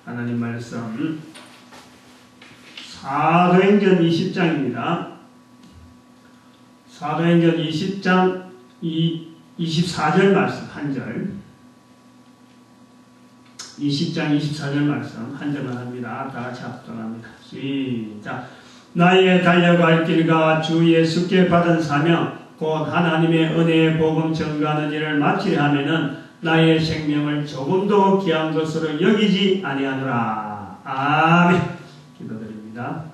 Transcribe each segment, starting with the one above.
하나님 말씀 사도행전 20장입니다. 사도행전 20장 24절 말씀 한 절, 20장 24절 말씀 한 절만 합니다. 다 같이 합독합니다. 시작. 나의 달려갈 길과 주 예수께 받은 사명 곧 하나님의 은혜의 복음 전가하는 일을 마치려 하면은 나의 생명을 조금도 귀한 것으로 여기지 아니하노라. 아멘. 기도드립니다.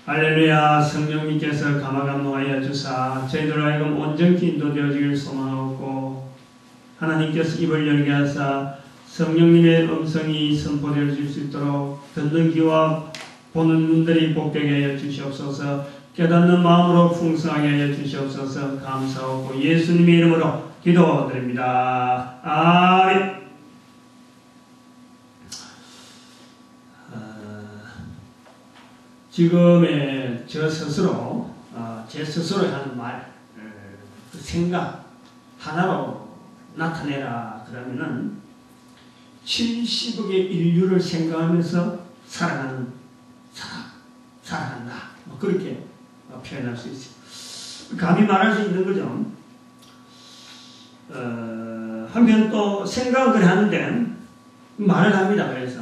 할렐루야. 성령님께서 감화감동하여 주사 저희들 하여금 온전히 인도되어지길 소망하고 하나님께서 입을 열게 하사 성령님의 음성이 선포되어질 수 있도록 듣는 귀와 보는 눈들이 복되게 하여 주시옵소서. 깨닫는 마음으로 풍성하게 하여 주시옵소서. 감사하고 예수님의 이름으로 기도드립니다. 아멘. 지금의 저 스스로, 제 스스로 하는 말, 그 생각 하나로 나타내라 그러면은 70억의 인류를 생각하면서 살아가는 사람, 살아간다. 뭐 그렇게 표현할 수 있어요. 감히 말할 수 있는 거죠. 한편 또 생각을 하는데 말을 합니다. 그래서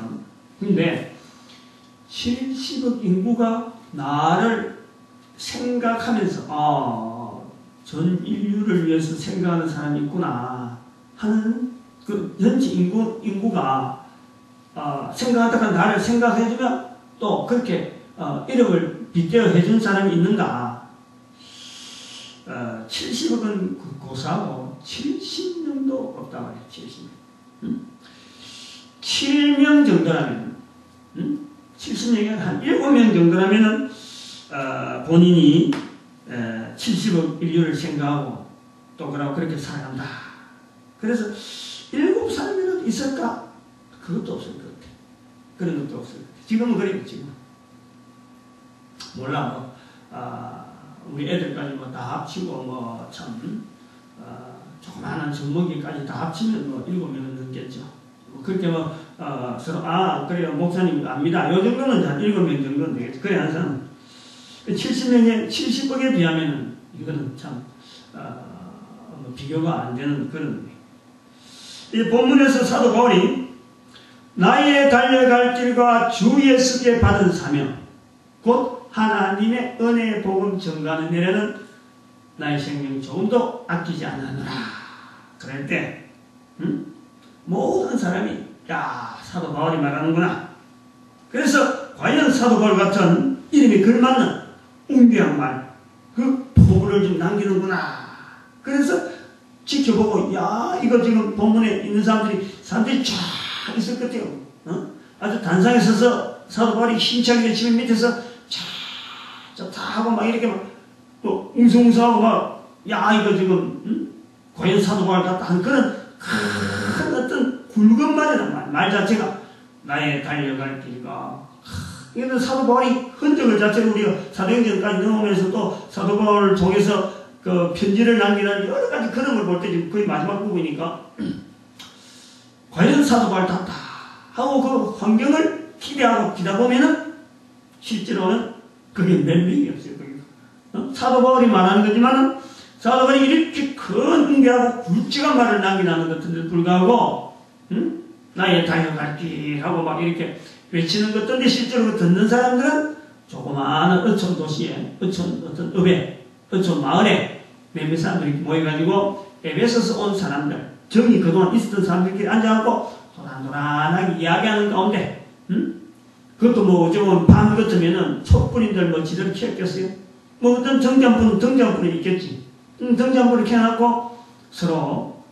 근데 70억 인구가 나를 생각하면서 전 인류를 위해서 생각하는 사람이 있구나 하는 그 전체 인구가 생각하다가 나를 생각해주면 또 그렇게 이름을 빗대어 해준 사람이 있는가. 70억은 고사하고 70명도 없다고 해요. 70명. 7명 정도라면 70명이 한 7명 정도라면은 본인이 70억 인류를 생각하고 또 그렇게 살아간다. 그래서 7사람이라도 있을까? 그것도 없을 것 같아. 그런 것도 없을 것 같아. 지금은 그래요. 지금 몰라. 우리 애들까지 뭐 다 합치고 뭐 참 조그마한 젖먹이까지 다 합치면 뭐 7명은 넘겠죠. 그렇게 뭐 서로 그래요 목사님 압니다. 요 정도는 한 7명 정도는 되겠죠. 그래 항상 70명에 70억에 비하면은 이거는 참 비교가 안 되는 그런. 이 본문에서 사도 바울이 나의 달려갈 길과 주 예수께 받은 사명 곧 하나님의 은혜의 복음 전가하는 일에는 나의 생명 조금도 아끼지 않느니라. 그럴 때 모든 사람이 야 사도 바울이 말하는구나. 그래서 과연 사도 바울 같은 이름이 걸맞는 웅비한 말, 그 포부를 좀 남기는구나. 그래서 지켜보고 야 이거 지금 본문에 있는 사람들이 쫙 있을 것 같아요. 아주 단상에 서서 사도 바울이 힘차게 지금 밑에서 다 하고 막 이렇게 막 또 웅성웅성하고 막 야 이거 지금 과연 사도 바울 같다 하는 그런 큰 어떤 굵은 말 자체가 나의 달려갈 길과 이거는 사도 바울이 흔적을 자체로 우리가 사도행전까지 넘어오면서 또 사도 바울 통해서 그 편지를 남기는 여러 가지 그런 걸 볼 때 지금 거의 마지막 부분이니까 과연 사도 바울답다 하고 그 환경을 기대하고 기다 보면은 실제로는 그게 몇 명이 없어요. 사도 바울이 말하는 거지만은 사도 바울이 이렇게 큰 웅대하고 굵직한 말을 남기는 것 같은데 불구하고 나의 달려갈 길 하고 막 이렇게 외치는 것 같은데 실제로 듣는 사람들은 조그마한 어촌 도시에 어떤 읍에 어촌 마을에 몇몇 사람들이 모여가지고 에베소서 온 사람들 정이 그동안 있었던 사람들끼리 앉아갖고 도란도란하게 이야기하는 가운데 그것도 뭐 어쩌면 밤 같으면은 촛불인들 뭐 지들을 키웠겠어요? 뭐 어떤 등잔불은 있겠지. 등잔불을 켜놓고 서로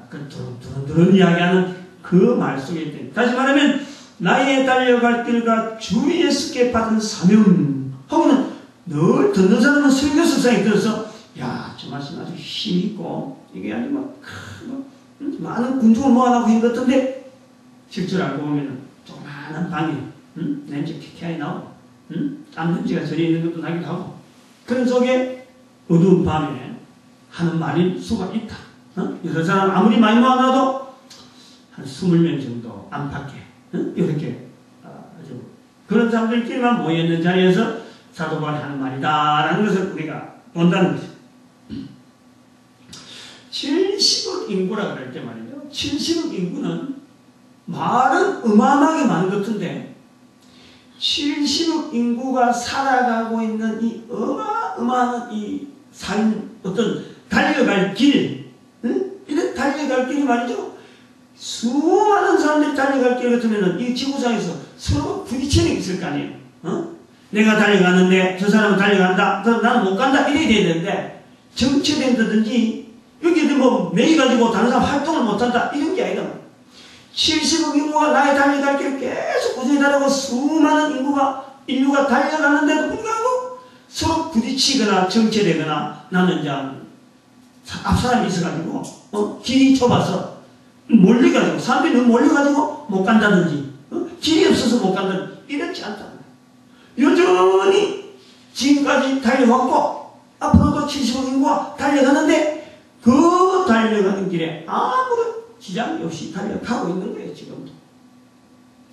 그 두런두런 이야기하는 그 말 속에 있대. 다시 말하면 나의 달려갈 길과 주 예수께 받은 사명 하고는 늘 듣는 사람은 설교서상에 들어서 야 저 말씀 아주 힘있고 이게 아주 막 많은 군중을 모아놓고 한 것 같은데 실제로 알고 보면은 조그마한 방에 냄새 쾌쾌하게 나오고 땀 냄새가 저리 있는 것도 나기도 하고 그런 속에 어두운 밤에 하는 말일 수가 있다. 여러 사람 아무리 많이 모아놔도 한 20명 정도 안팎에 이렇게 아주 그런 사람들끼리만 모여있는 자리에서 사도 바울이 하는 말이다라는 것을 우리가 본다는 것이죠. 70억 인구라 그럴 때 말이죠. 70억 인구는 말은 어마어마하게 많은 것 같은데 70억 인구가 살아가고 있는 이 어마어마한 이 삶, 어떤 달려갈 길, 이런 달려갈 길이 말이죠. 수많은 사람들이 달려갈 길 같으면 이 지구상에서 서로 부딪히는 게 있을 거 아니에요. 내가 달려가는데 저 사람은 달려간다. 그럼 나는 못 간다. 이래야 되는데 정체된다든지 여기 뭐 매일 가지고 다른 사람 활동을 못한다. 이런 게 아니라 70억 인구가 나의 달려갈 길을 계속 꾸준히 달려가고 수많은 인류가 달려가는데도 불구하고 서로 부딪히거나 정체되거나 나는 이제 앞사람이 있어가지고 길이 좁아서 몰려가지고 사람들이 너무 몰려가지고 못 간다든지 길이 없어서 못 간다든지 이렇지 않다. 여전히 지금까지 달려왔고 앞으로도 70억 인구가 달려가는데 그 달려가는 길에 아무런 지장이 없이 달려가고 있는 거예요, 지금도.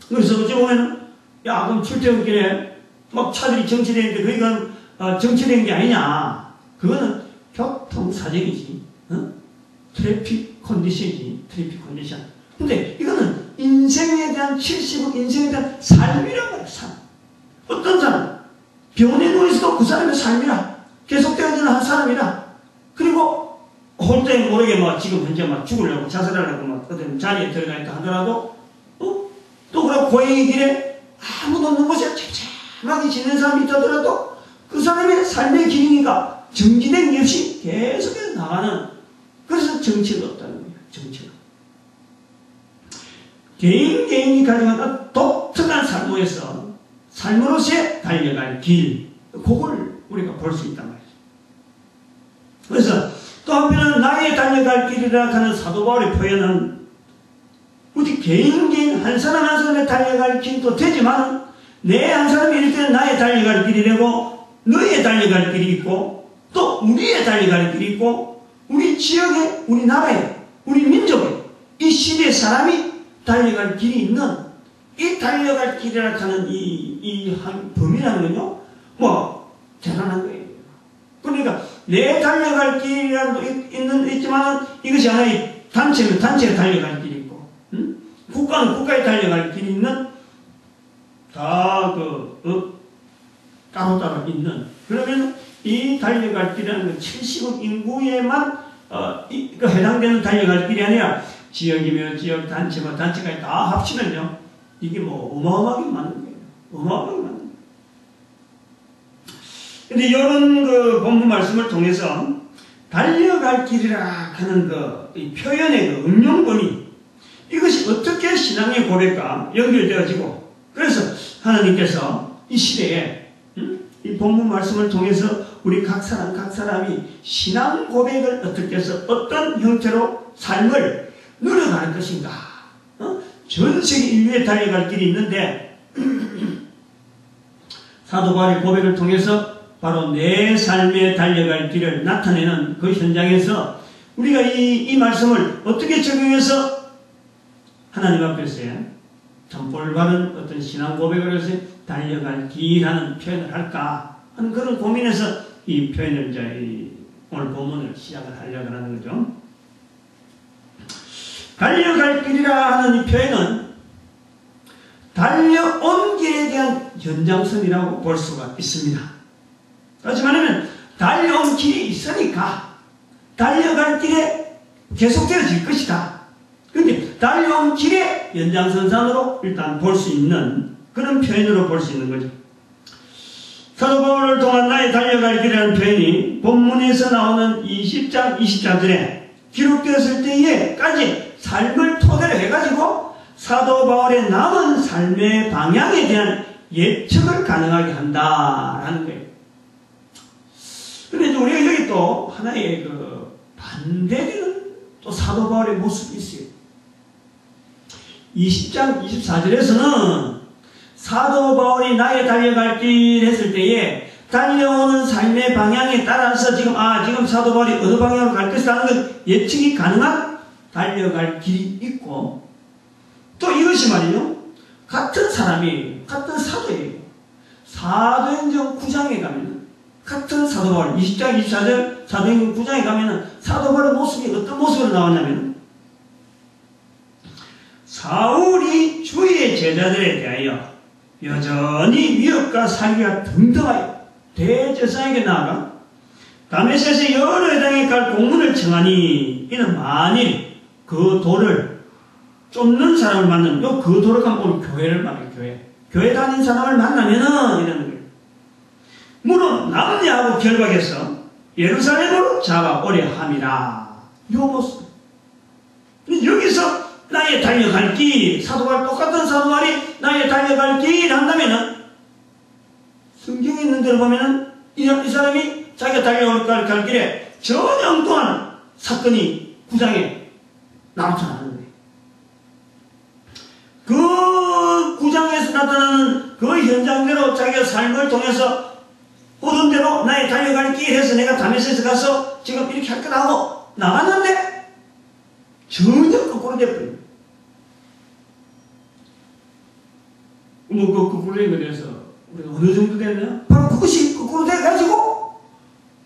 그래서 어찌 보면은, 야, 그럼 출퇴근길에 막 차들이 정체되는데, 그러니까, 정체된 게 아니냐. 그거는 교통사정이지. 트래픽 컨디션이지. 트래픽 컨디션. 근데 이거는 인생에 대한 70억 인생에 대한 삶이란 말이야, 삶. 어떤 사람? 병원에 누워있어도 그 사람의 삶이라. 계속되어지는 한 사람이라. 그리고 홀때 모르게 막 지금 현재 막 죽으려고 자살하려고 막 어떤 자리에 들어가 있다 하더라도 또 그런 고행의 길에 아무도 없는 곳에 촘촘하게 지내는 사람이 있다더라도 그 사람의 삶의 길이니까 정지된 게 없이 계속해서 나가는 그래서 정체가 없다는 거예요. 정체가. 개인이 가져가는 독특한 삶에서 삶으로서의 달려갈 길 그걸 우리가 볼 수 있단 말이죠. 그래서 또 한편은 나의 달려갈 길이라 하는 사도 바울의 표현은 우리 개인 한 사람 한 사람의 달려갈 길도 되지만 내 한 사람이 이럴 때는 나의 달려갈 길이라고 너의 달려갈 길이 있고 또 우리의 달려갈 길이 있고 우리 지역에 우리 나라에 우리 민족에 이 시대의 사람이 달려갈 길이 있는 이 달려갈 길이라 하는 이 범위라는 건요 뭐 대단한 거예요. 그러니까 내 달려갈 길이라도 있지만 이것이 하나의 단체는 단체가 달려갈 길이 있고 국가는 국가에 달려갈 길이 있는 다 따로따로 있는 그러면 이 달려갈 길이라는 건 70억 인구에만 해당되는 달려갈 길이 아니라 지역이며 지역 단체와 단체까지 다 합치면요 이게 뭐 어마어마하게 많은 거예요. 어마어마하게 많은 거예요. 근데 이런 그 본문 말씀을 통해서 달려갈 길이라 하는 이 표현의 그 응용본이 이것이 어떻게 신앙의 고백과 연결되어지고 그래서 하나님께서 이 시대에 이 본문 말씀을 통해서 우리 각 사람이 신앙 고백을 어떻게 해서 어떤 형태로 삶을 누려가는 것인가 전 세계 인류에 달려갈 길이 있는데 사도 바울의 고백을 통해서 바로 내 삶에 달려갈 길을 나타내는 그 현장에서 우리가 이 말씀을 어떻게 적용해서 하나님 앞에서의 참 올바른 어떤 신앙 고백을 해서 달려갈 길이라는 표현을 할까 하는 그런 고민에서 이 표현을 이제 오늘 본문을 시작을 하려고 하는 거죠. 달려갈 길이라 하는 이 표현은 달려온 길에 대한 연장선이라고 볼 수가 있습니다. 다시 말하면 달려온 길이 있으니까 달려갈 길에 계속되어질 것이다. 그런데 달려온 길의 연장선상으로 일단 볼 수 있는 그런 표현으로 볼 수 있는 거죠. 사도 바울을 통한 나의 달려갈 길이라는 표현이 본문에서 나오는 20장 20절에 기록되었을 때에까지 삶을 토대로 해가지고 사도 바울의 남은 삶의 방향에 대한 예측을 가능하게 한다라는 거예요. 근데 우리가 여기 또 하나의 반대되는 또 사도 바울의 모습이 있어요. 20장 24절에서는 사도 바울이 나의 달려갈 길 했을 때에 달려오는 삶의 방향에 따라서 지금 사도 바울이 어느 방향으로 갈 것이라는 건 예측이 가능한 달려갈 길이 있고 이것이 말이요. 같은 사람이, 같은 사도예요. 사도행전 9장에 가면은, 같은 사도 바울, 20장 24절 사도행전 9장에 가면은, 사도 바울의 모습이 어떤 모습으로 나오냐면, 사울이 주의 제자들에 대하여 여전히 위협과 살기가 등등하여 대제사장에게 나아가 다메섹에서 여러 회당에 갈 공문을 청하니 이는 만일 그 돌을 쫓는 사람을 만나면 그 돌을 가면 교회를 말해요. 교회 다닌 사람을 만나면은 이러는 거예요. 물론 남녀하고 결박해서 예루살렘으로 잡아오려 함이라. 요 모습. 여기서 나의 달려갈 길, 사도발 똑같은 사도발이 나의 달려갈 길 한다면은 성경에 있는 대로 보면은 이 사람이 자기가 달려갈 길에 전혀 엉뚱한 사건이 9장에 나타나는 거예요. 그 9장에서 나타나는 그 현장대로 자기가 삶을 통해서 오던 대로 나의 달려갈 길에서 내가 다메섹에서 가서 지금 이렇게 할 거다 하고 나갔는데 전혀 거꾸로 돼버려요. 거꾸로 된 거에 대해서 우리가 어느 정도 되느냐? 바로 그것이 거꾸로 돼가지고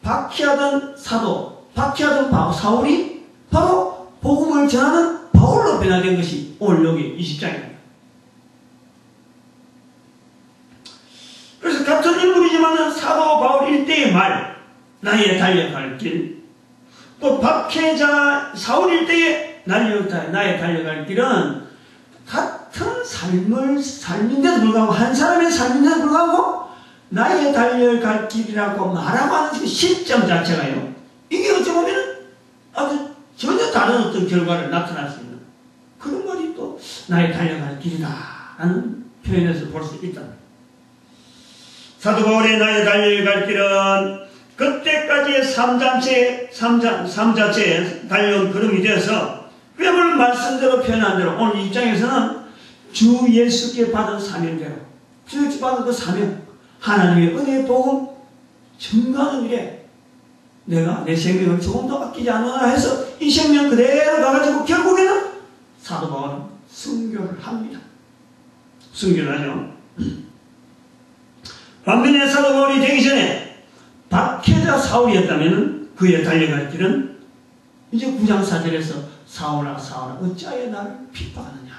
박해하던 사도, 박해하던 사울이 바로 복음을 전하는 바울로 변화된 것이 오늘 여기 20장입니다. 그래서 같은 인물이지만 사도 바울 일대의 말, 나의 달려갈 길, 또 박해자 사울 일대의 나의 달려갈 길은 같은 삶인데도 불구하고, 한 사람의 삶인데도 불구하고 나의 달려갈 길이라고 말하고 하는 그 시점 자체가요, 이게 어찌 보면 아주 전혀 다른 어떤 결과를 나타날 수 있는 그런 말이 또 나의 달려갈 길이다 라는 표현에서 볼 수 있다. 사도 바울의 나의 달려갈 길은 그때까지의 삶자체에 달려온 걸음이 되어서 그야말로 말씀대로 표현한 대로 오늘 이 입장에서는 주 예수께 받은 사명대로, 주 예수께 받은 그 사명, 하나님의 은혜의 복음 증거하는 일에 내가 내 생명을 조금 더 아끼지 않으나 해서 이 생명 그대로 가가지고 결국에는 사도 바울은 순교를 합니다. 순교를 하죠. 반면에 사도 바울이 되기 전에 박해자 사울이었다면 그의 달려갈 길은 이제 9장 4절에서 사울아 사울아 어찌하여 나를 핍박하느냐,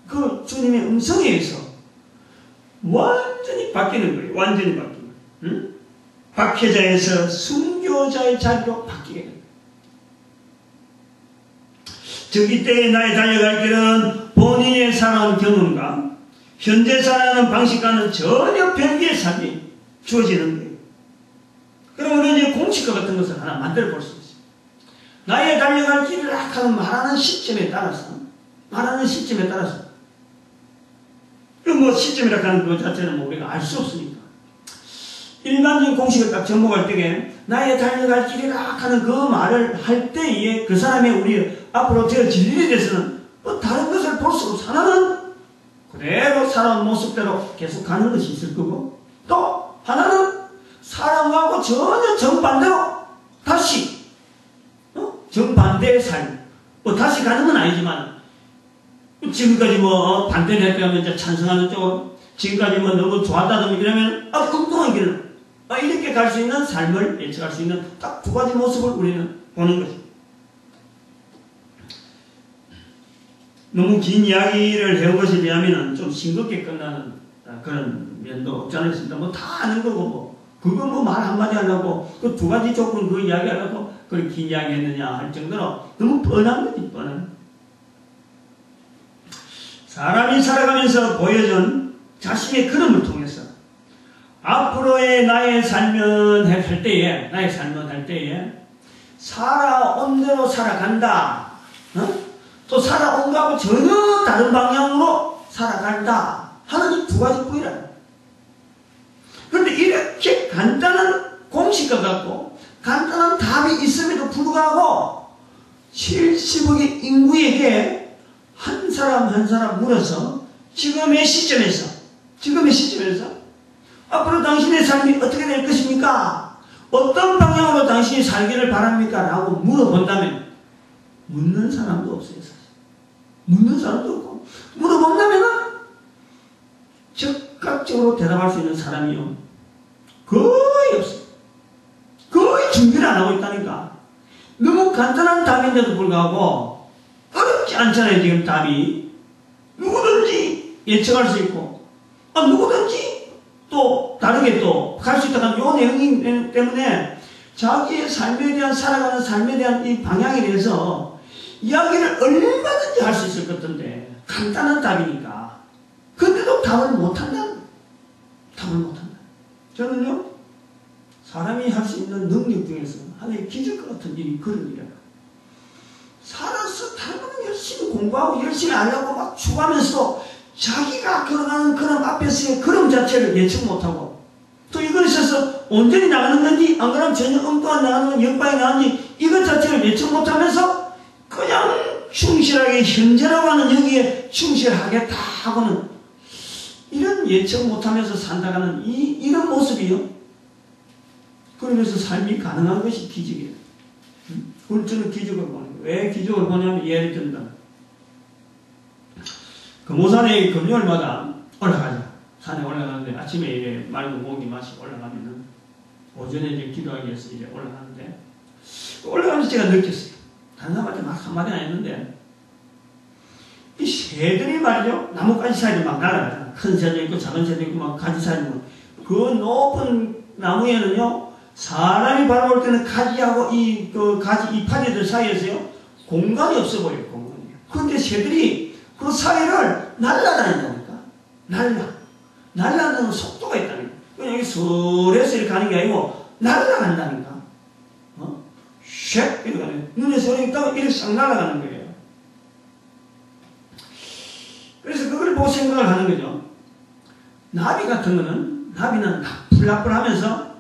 그 주님의 음성에 의해서 완전히 바뀌는 거예요. 완전히 바뀌는 거예요. 응? 박해자에서 순교자의 자리로 바뀌게 됩니다. 즉 이때의 나의 달려갈 길은 본인의 살아온 경험과 현재 살아가는 방식과는 전혀 별개의 삶이 주어지는 거예요. 그러면 이제 공식과 같은 것을 하나 만들어 볼 수 있어요. 나의 달려갈 길을 하는 말하는 시점에 따라서 그 뭐 시점이라 하는 것 자체는 뭐 우리가 알 수 없으니까 일반적인 공식을 딱 접목할 때에 나의 달려갈 길이라 하는 그 말을 할 때에 그 사람의 우리 앞으로 되어질 일에 대해서는 뭐 다른 것을 볼 수 없어. 하나는 그대로 살아온 모습대로 계속 가는 것이 있을 거고, 또 하나는 사람하고 전혀 정반대로 다시 정반대의 삶, 뭐 다시 가는 건 아니지만 지금까지 뭐 반대를 했다면 이제 찬성하는 쪽으로, 지금까지 뭐 너무 좋았다든지 이러면 엉뚱한 길을 이렇게 갈 수 있는 삶을 예측할 수 있는 딱 두 가지 모습을 우리는 보는 것입니다. 너무 긴 이야기를 해온 것에 비하면 좀 싱겁게 끝나는 그런 면도 없지 않아 있습니다. 뭐 다 아는 거고, 뭐 그거 뭐 말 한마디 하려고 그 두 가지 조건 그 이야기 하려고 그렇게 긴 이야기 했느냐 할 정도로 너무 뻔한 거지, 뻔한. 사람이 살아가면서 보여준 자신의 걸음을 통해서 앞으로의 나의 삶을 할 때에 살아온 대로 살아간다, 또 살아온 거하고 전혀 다른 방향으로 살아간다 하는 이 두 가지 부위라. 그런데 이렇게 간단한 공식과 같고 간단한 답이 있음에도 불구하고 70억의 인구에게 한 사람 한 사람 물어서 지금의 시점에서 앞으로 당신의 삶이 어떻게 될 것입니까? 어떤 방향으로 당신이 살기를 바랍니까? 라고 물어본다면 묻는 사람도 없어요. 사실. 묻는 사람도 없고, 물어본다면 예측으로 대답할 수 있는 사람이요 거의 없어요. 거의 준비를 안 하고 있다니까. 너무 간단한 답인데도 불구하고 어렵지 않잖아요. 지금 답이 누구든지 예측할 수 있고 누구든지 또 다르게 또 갈 수 있다는 요 내용이기 때문에 자기의 삶에 대한 살아가는 삶에 대한 이 방향에 대해서 이야기를 얼마든지 할 수 있을 것 같은데 간단한 답이니까 근데도 답을 못한다. 답을 못한다. 저는요 사람이 할 수 있는 능력 중에서 하나의 기적 같은 일이 그런 일이에요. 살아서 다른 건 열심히 공부하고 열심히 하려고 막 추구하면서도 자기가 걸어가는 걸음 앞에서의 걸음 자체를 예측 못하고 또 이걸 있어서 온전히 나가는 건지 안 그러면 전혀 엉뚱한 나가는 건 역방이 나가는지 이것 자체를 예측 못하면서 그냥 충실하게 현재라고 하는 여기에 충실하겠다 하고는 이런 예측 못하면서 산다가는 이런 모습이요. 그러면서 삶이 가능한 것이 기적이에요. 그걸 저는 기적을 보는 거예요. 왜 기적을 보냐면 예를 든다. 금오산에 금요일마다 올라가죠. 산에 올라가는데 아침에 이제 맑은 공기 마시고 올라가면은 오전에 이제 기도하기 위해서 이제 올라가는데 올라가면서 제가 느꼈어요. 다른 사람한테 막 한마디 안 했는데 이 새들이 말이죠. 나뭇가지 사이를 막 날아가잖아. 큰 새도 있고 작은 새도 있고 막 가지 사이로 그 높은 나무에는요 사람이 바라볼 때는 가지하고 가지 이파리들 사이에서요 공간이 없어 보여요. 공간이. 그런데 새들이 그 사이를 날아다닌다니까. 날아다니는 속도가 있다니까. 그냥 여기 설에서 이렇게 가는 게 아니고 날아간다니까. 쉐 이렇게 가네. 눈에 소리 있다가 이렇게 싹 날아가는 거예요. 그래서 그걸 보고 생각을 하는 거죠. 나비 같은 거는 나비는 나풀나풀하면서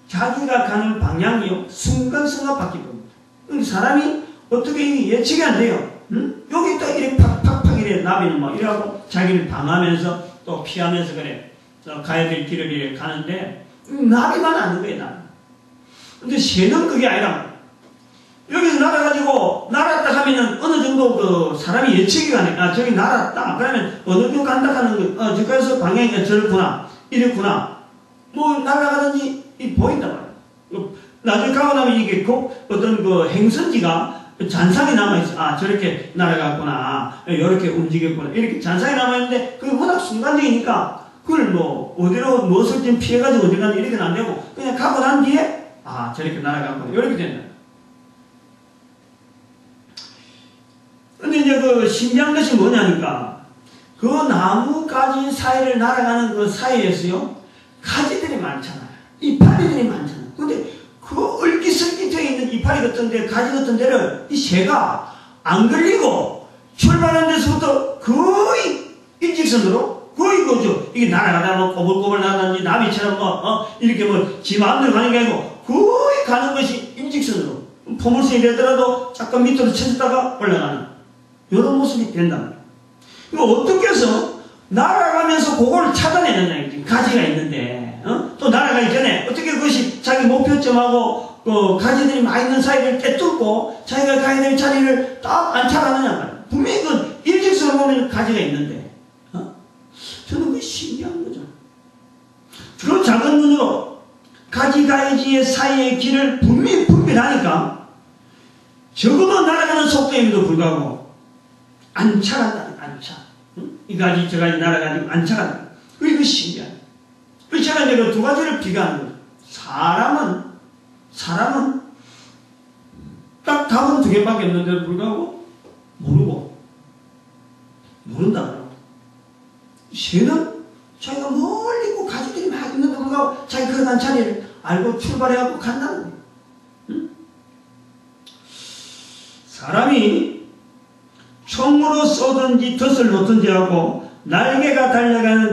자기가 가는 방향이요 순간순간 바뀔 겁니다. 사람이 어떻게 예측이 안 돼요. 응? 여기 딱 이렇게 팍팍팍 이래 나비는 막 이러고 자기를 방하면서 또 피하면서 그래 가야 될 길을 이렇게 가는데 나비만 아는 거예요. 나비. 근데 새는 그게 아니라 여기서 날아가지고 날았다 하면은 어느 정도 그 사람이 예측이 가네. 저기 날았다. 그러면 어느 정도 간다 하는 거. 저기서 방향이 저렇구나. 이랬구나. 뭐 날아가든지 보인단 말이에요. 나중에 가고 나면 이게 어떤 그 행선지가 잔상이 남아있어. 저렇게 날아갔구나. 이렇게 움직였구나. 이렇게 잔상이 남아있는데 그게 워낙 순간적이니까 그걸 뭐 어디로 무엇을 좀 피해가지고 어디 가는지 이렇게는 안 되고 그냥 가고 난 뒤에 저렇게 날아갔구나. 이렇게 된다. 근데 이제 그 신기한 것이 뭐냐니까 그 나무가지 사이를 날아가는 그 사이에서요 가지들이 많잖아요. 이파리들이 많잖아요. 근데 그 얼기설기되어 있는 이파리 같은 데 가지 같은 데를 이 새가 안 걸리고 출발한 데서부터 거의 일직선으로 거의 그죠. 이게 날아가다 뭐 꼬불꼬불 나가는지 나비처럼 이렇게 지 마음대로 가는 게 아니고 거의 가는 것이 일직선으로 포물선이 되더라도 잠깐 밑으로 쳐졌다가 올라가는 이런 모습이 된다. 이거 어떻게 해서 날아가면서 그거를 찾아내느냐. 가지가 있는데 또 날아가기 전에 어떻게 그것이 자기 목표점하고 그 가지들이 많이 있는 사이를 꿰뚫고 자기가 가야 될 자리를 딱 안착하느냐 말이야. 분명히 그 일직선으로 보면 가지가 있는데 저는 그게 신기한 거죠. 그 작은 눈으로 가지가지의 사이의 길을 분명히 분별하니까 적어도 날아가는 속도임에도 불구하고 안착한다. 안착. 이 가지 저 가지 날아가지고 안착한다. 그게 신기하다. 그래서 제가 이제 그 두 가지를 비교하는 거예요. 사람은 딱 답은 두 개밖에 없는데도 불구하고 모른다. 새는 자기가 멀리 있고 가지들이 막 있는데 불구하고 자기 걸어간 자리를 알고 출발해갖고 간다는 거예요. 응? 사람이 총으로 쏘든지 덫을 놓든지 하고 날개가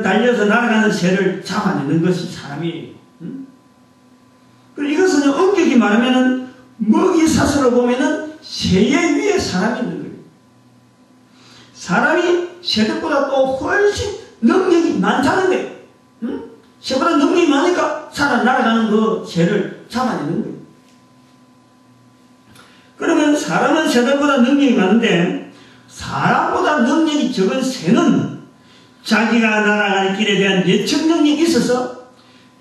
달려서 날아가는 새를 잡아내는 것이 사람이에요. 그리고 이것은 엄격히 말하면은 먹이 사슬로 보면은 새의 위에 사람이 있는 거예요. 사람이 새들보다 또 훨씬 능력이 많다는 거예요. 새보다 능력이 많으니까 날아가는 그 새를 잡아내는 거예요. 그러면 사람은 새들보다 능력이 많은데 사람보다 능력이 적은 새는 자기가 날아갈 길에 대한 예측 능력이 있어서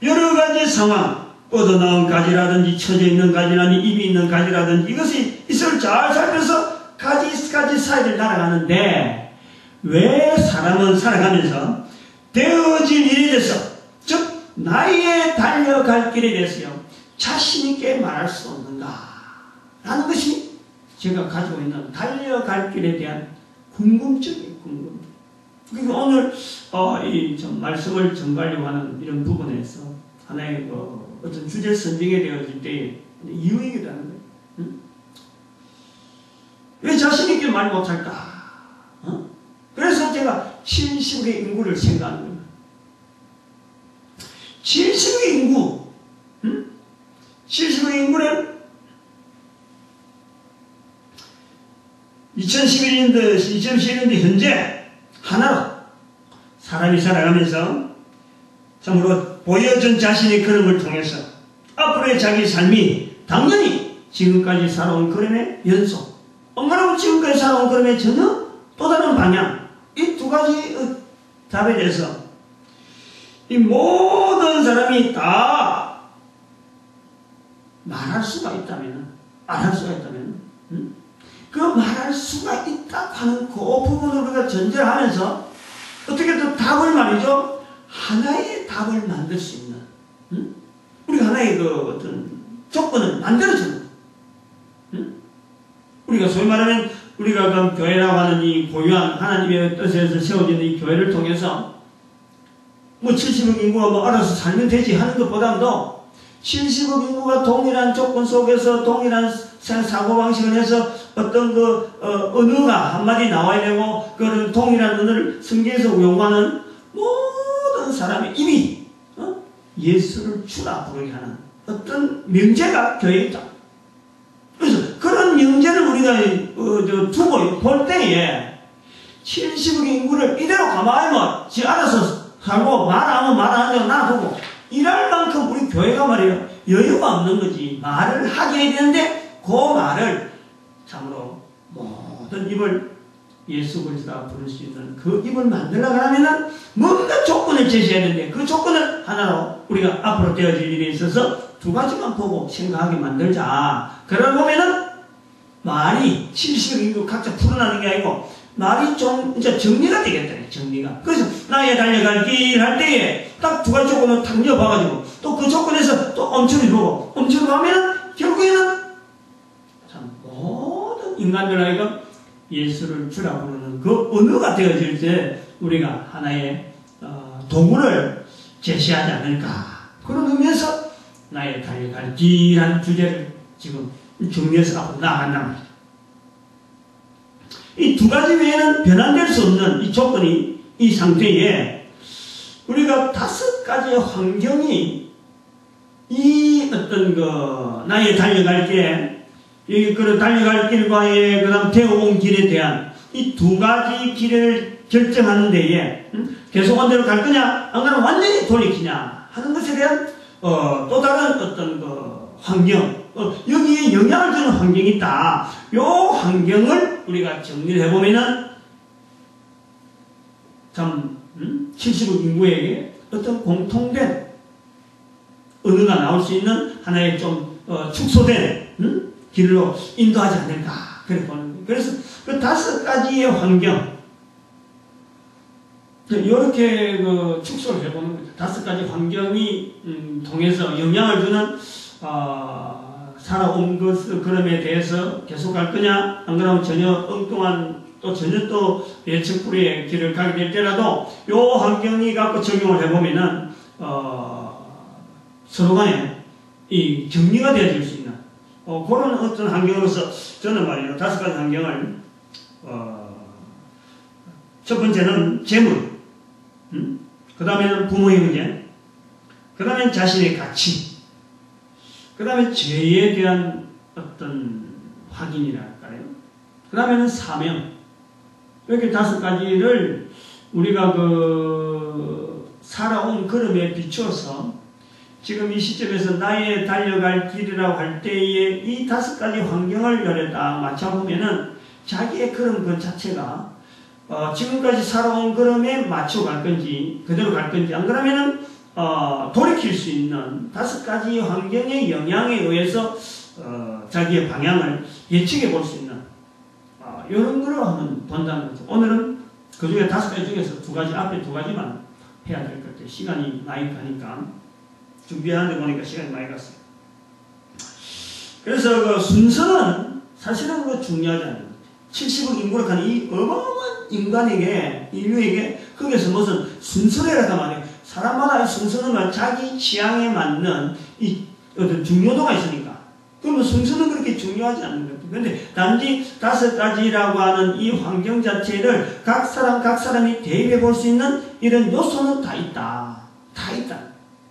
여러 가지 상황, 뻗어나온 가지라든지 처져 있는 가지라든지 입이 있는 가지라든지 이것이 이걸 잘 살펴서 가지 사이를 날아가는데 왜 사람은 살아가면서 되어질 일에 대해서 즉 나의 달려갈 길에 대해서요 자신 있게 말할 수 없는가 라는 것이 제가 가지고 있는 달려갈 길에 대한 궁금증이에요. 궁금증. 그리고 오늘 이 말씀을 전가려고 하는 이런 부분에서 하나의 어떤 주제 선정이 되어질 때의 이유이기도 하는 거예요. 응? 왜 자신 있게 말 못할까? 그래서 제가 70의 인구를 생각하는 거예요. 70의 인구, 70의 인구는 2011년도 현재 하나로 사람이 살아가면서 참으로 보여준 자신의 걸음을 통해서 앞으로의 자기 삶이 당연히 지금까지 살아온 걸음의 연속, 엉가라고 지금까지 살아온 걸음의 전혀 또 다른 방향, 이 두 가지 답에 대해서 이 모든 사람이 다 말할 수가 있다면, 말할 수가 있다면, 그 말할 수가 있다고 하는 그 부분을 우리가 전제하면서 어떻게 또 답을 말이죠, 하나의 답을 만들 수 있는, 우리가 하나의 그 어떤 조건을 만들어주는, 우리가 소위 말하면 우리가 그 교회라고 하는 이 고유한 하나님의 뜻에서 세워진 이 교회를 통해서 뭐 70억 인구가 뭐 알아서 살면 되지 하는 것보다도 70억 인구가 동일한 조건 속에서 동일한 사고방식을 해서 어떤 언어가 한마디 나와야 되고 그 동일한 언어를 성경에서 요구하는 모든 사람의 입이 예수를 주라 부르게 하는 어떤 명제가 교회에 있다. 그래서 그런 명제를 우리가 두고 볼 때에 70억 인구를 이대로 가만히 뭐 지 알아서 살고 말하면 말하는 대로 놔두고 일할 만큼 우리 교회가 말이에요 여유가 없는 거지. 말을 하게 해야 되는데 그 말을 참으로 모든 입을 예수 그리스도가 부를 수 있는 그 입을 만들려고 하면은 뭔가 조건을 제시해야 되는데 그 조건을 하나로 우리가 앞으로 되어질 일에 있어서 두 가지만 보고 생각하게 만들자. 그러다 보면은 말이 70억 인구 각자 풀어나는 게 아니고 말이 좀 이제 정리가 되겠다. 정리가. 그래서 나의 달려갈 길 할 때에 딱 두 가지 조건을 탁 넣어봐가지고 또 그 조건에서 또 엄청히 보고 엄청히 하면은 결국에는 참 모든 인간들 하여금 예수를 주라 부르는 그 언어가 되어질 때 우리가 하나의 도구를 제시하지 않을까. 그런 의미에서 나의 달려갈 길이라는 주제를 지금 정리해서 앞으로 나아간단 말이죠. 이 두 가지 외에는 변환될 수 없는 이 조건이 이 상태에 우리가 5가지의 환경이 이 어떤 나의 달려갈 길에 그 달려갈 길과의 그 다음 되어온 길에 대한 이 두 가지 길을 결정하는 데에 계속 원대로 갈 거냐 안 가면 완전히 돌이키냐 하는 것에 대한 또 다른 어떤 환경 여기에 영향을 주는 환경이 있다. 이 환경을 우리가 정리를 해보면은 참 70억 인구에게 어떤 공통된 언어가 나올 수 있는 하나의 좀 축소된 길로 인도하지 않을까 그래 보는 거예요. 그래서 그 5가지의 환경 이렇게 축소를 해보는 거죠. 5가지 환경이 통해서 영향을 주는 살아온 그럼에 대해서 계속 갈 거냐 안 그러면 전혀 엉뚱한 또 전혀 또 예측불의 길을 가게 될 때라도 이 환경이 갖고 적용을 해보면은 서로 간에 이 정리가 되어질 수 있는 그런 어떤 환경으로서 저는 말이에요 5가지 환경을 첫 번째는 재물, 그 다음에는 부모의 문제, 그 다음에 자신의 가치, 그 다음에 죄에 대한 어떤 확인이랄까요? 그 다음에는 사명. 이렇게 5가지를 우리가 살아온 걸음에 비추어서 지금 이 시점에서 나의 달려갈 길이라고 할 때에 이 5가지 환경을 열에다 맞춰보면은 자기의 걸음 그 자체가 지금까지 살아온 걸음에 맞춰 갈 건지, 그대로 갈 건지, 안 그러면은, 돌이킬 수 있는 5가지 환경의 영향에 의해서, 자기의 방향을 예측해 볼 수 있는, 이런 거로 한번 본다는 거죠. 오늘은 그 중에 5가지 중에서 2가지, 앞에 2가지만 해야 될 것 같아요. 시간이 많이 가니까. 준비하는데 보니까 시간이 많이 갔어요. 그래서 그 순서는 사실은 그 중요하지 않은 것 같아요. 70억 인구를 가는 이 어마어마한 인간에게, 인류에게, 거기에서 무슨 순서래라고 말이에요. 사람마다 순서는 자기 취향에 맞는 이 어떤 중요도가 있으니까. 그러면 순서는 그렇게 중요하지 않는 것 같아요. 그런데 단지 5가지라고 하는 이 환경 자체를 각 사람이 대입해 볼 수 있는 이런 요소는 다 있다. 다 있다.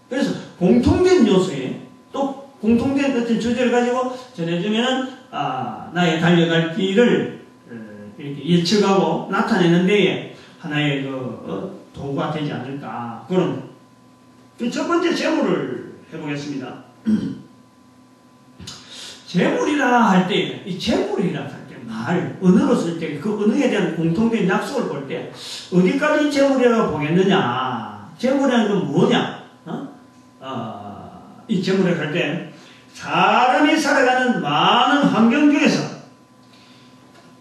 그래서 공통된 요소에 또 공통된 어떤 주제를 가지고 전해주면은, 나의 달려갈 길을 이렇게 예측하고 나타내는 데에 하나의 도구가 되지 않을까. 그런. 첫 번째 재물을 해보겠습니다. 재물이라 할 때, 이 재물이라 할 때, 언어로 쓸 때, 그 언어에 대한 공통된 약속을 볼 때, 어디까지 재물이라고 보겠느냐. 재물이라는 건 뭐냐. 이 재물을 할 때, 사람이 살아가는 많은 환경 중에서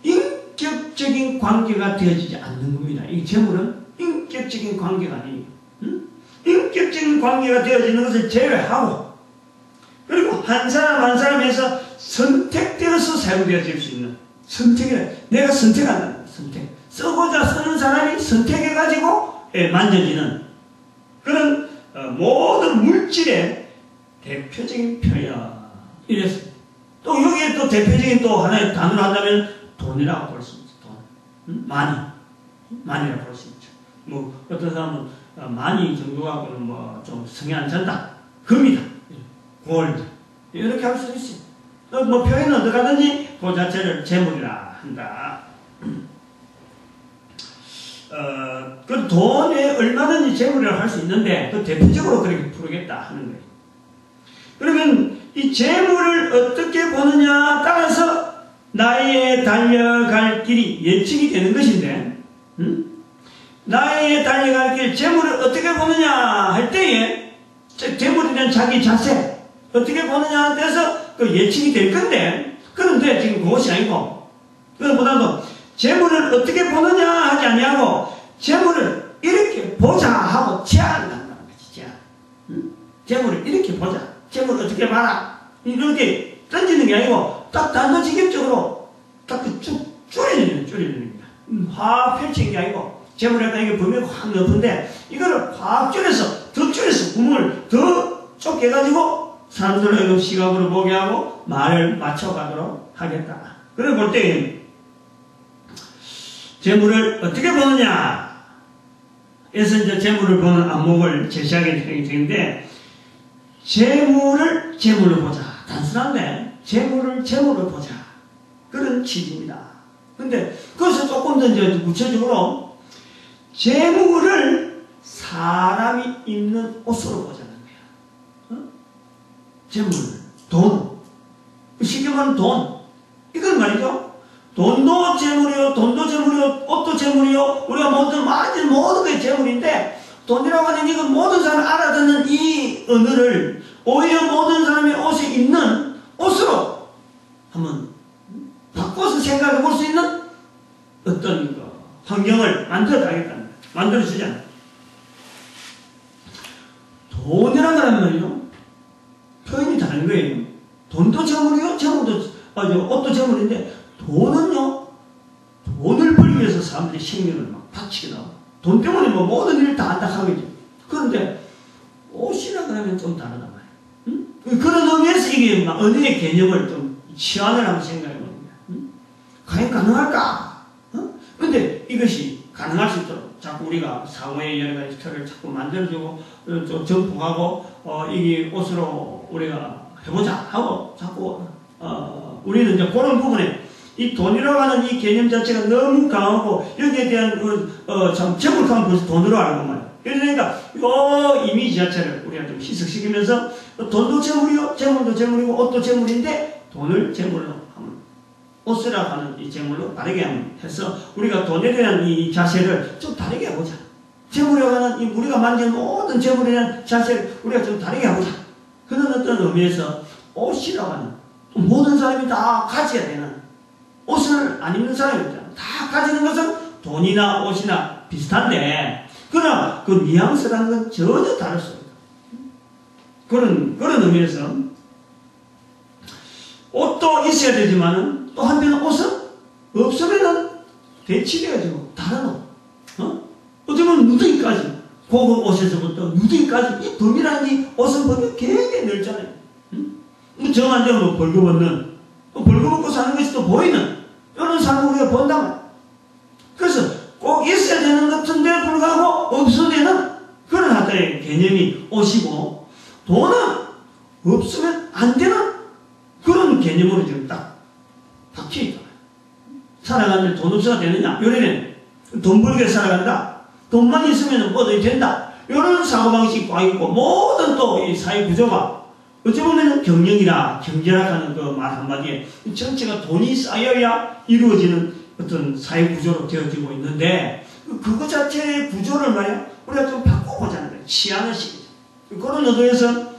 인격적인 관계가 되어지지 않는 겁니다. 이 재물은 인격적인 관계가 아니에요. 인격적인 관계가 되어지는 것을 제외하고, 그리고 한 사람 한 사람에서 선택되어서 사용되어질 수 있는, 선택이라, 내가 선택한다는 거예요. 선택. 쓰고자 쓰는 사람이 선택해가지고 만져지는 그런 모든 물질의 대표적인 표현. 이래서 또 여기에 또 대표적인 또 하나의 단어로 한다면 돈이라고 볼 수 있죠. 돈. 만이라고 볼 수 있죠. 뭐 어떤 사람은 만이 정도하고는 뭐 좀 성이 안 찬다. 금이다. 골드. 이렇게 할 수 있어요. 또 뭐 표현은 어떻게 하든지 그 자체를 재물이라 한다. 그 돈에 얼마든지 재물이라고 할 수 있는데 그 대표적으로 그렇게 부르겠다 하는 거예요. 그러면 이 재물을 어떻게 보느냐 따라서 나의 달려갈 길이 예측이 되는 것인데, 나의 달려갈 길, 재물을 어떻게 보느냐 할 때에, 재물에 대한 자기 자세, 어떻게 보느냐 해서 그 예측이 될 건데, 그런데 지금 그것이 아니고, 그보다도 재물을 어떻게 보느냐 하지 아니하고, 재물을 이렇게 보자 하고 제안을 한다는 거지, 제안. 재물을 이렇게 보자. 재물을 어떻게 봐라. 이렇게 던지는 게 아니고, 딱 단도직입적으로, 딱 쭉 줄이는 겁니다. 확 펼치는 게 아니고, 재물에 약간 이게 범위가 확 높은데, 이거를 확 줄여서, 더 줄여서 구멍을 더 좁게 해가지고, 사람들의 시각으로 보게 하고, 말을 맞춰가도록 하겠다. 그래 볼 때, 재물을 어떻게 보느냐. 에서 이제 재물을 보는 안목을 제시하게 되는데, 재물을 재물로 보자. 단순한데, 재물을 재물로 보자. 그런 취지입니다. 근데, 그것을 조금 더 이제 구체적으로, 재물을 사람이 입는 옷으로 보자는 거야. 재물, 돈. 쉽게 말하면 돈. 이건 말이죠. 돈도 재물이요, 돈도 재물이요, 옷도 재물이요, 우리가 모든 게 재물인데, 돈이라고 하는 이건 모든 사람이 알아듣는 이 언어를 오히려 모든 사람이 옷에 입는 옷으로 한번 바꿔서 생각해 볼 수 있는 어떤 환경을 만들어가겠다는 거예요. 만들어주자. 돈이라는 거란 말이죠. 표현이 다른 거예요. 돈도 재물이요, 옷도 재물인데, 돈은요, 돈을 벌기 위해서 사람들이 생명을 막 바치게 나와. 돈 때문에 뭐 모든 일을 다 한다 하겠죠. 그런데 옷이라 그러면 좀 다르단 말이에요. 그런 의미에서 이게 언어의 개념을 좀 치환을 한번 생각해 봅니다. 과연 가능할까? 근데 이것이 가능할 수 있도록 자꾸 우리가 사고의 여러 가지 틀을 자꾸 만들어주고 좀 정복하고 이게 옷으로 우리가 해보자 하고 자꾸 우리는 이제 그런 부분에 이 돈이라고 하는 이 개념 자체가 너무 강하고 여기에 대한 참 재물감은 벌써 돈으로 알고 말이야. 그러니까 이 이미지 자체를 우리가 좀 희석시키면서 돈도 재물이요, 재물도 재물이고 옷도 재물인데 돈을 재물로 하면 옷이라고 하는 이 재물로 다르게 해서 우리가 돈에 대한 이 자세를 좀 다르게 해보자. 재물이라고 하는 이 우리가 만지는 모든 재물에 대한 자세를 우리가 좀 다르게 해보자. 그런 어떤 의미에서 옷이라고 하는 모든 사람이 다 가져야 되는 옷을 안 입는 사람이 있잖아. 다 가지는 것은 돈이나 옷이나 비슷한데 그러나 그 뉘앙스라는 건 전혀 다를 수 있다. 그런 의미에서 옷도 있어야 되지만은 또 한편은 옷은 없으면은 대치돼가지고 다른 옷, 어쩌면 누더기까지 고급 옷에서부터 누더기까지 이 범이라는 이 옷은 보면 굉장히 넓잖아요. 정한 점은 벌거벗는 또 벌거벗고 사는 것이 또 보이는 이런 삶을 우리가 본단 말이에요. 그래서 꼭 있어야 되는 같은데 불구하고 없어도 되는 그런 하나의 개념이 옷이고 돈은 없으면 안 되는 그런 개념으로 지금 딱 박혀있다. 살아가는데 돈 없어야 되느냐? 요래는 돈 벌게 살아간다. 돈만 있으면 뭐든 된다. 이런 사고방식이 꽉 있고 모든 또 이 사회 구조가 어찌 보면 경영이나 경제라 하는 그 말 한마디에 전체가 돈이 쌓여야 이루어지는 어떤 사회 구조로 되어지고 있는데 그거 자체의 구조를 말이야 우리가 좀 바꿔보자는 거예요. 치안을 시키자. 그런 의도에서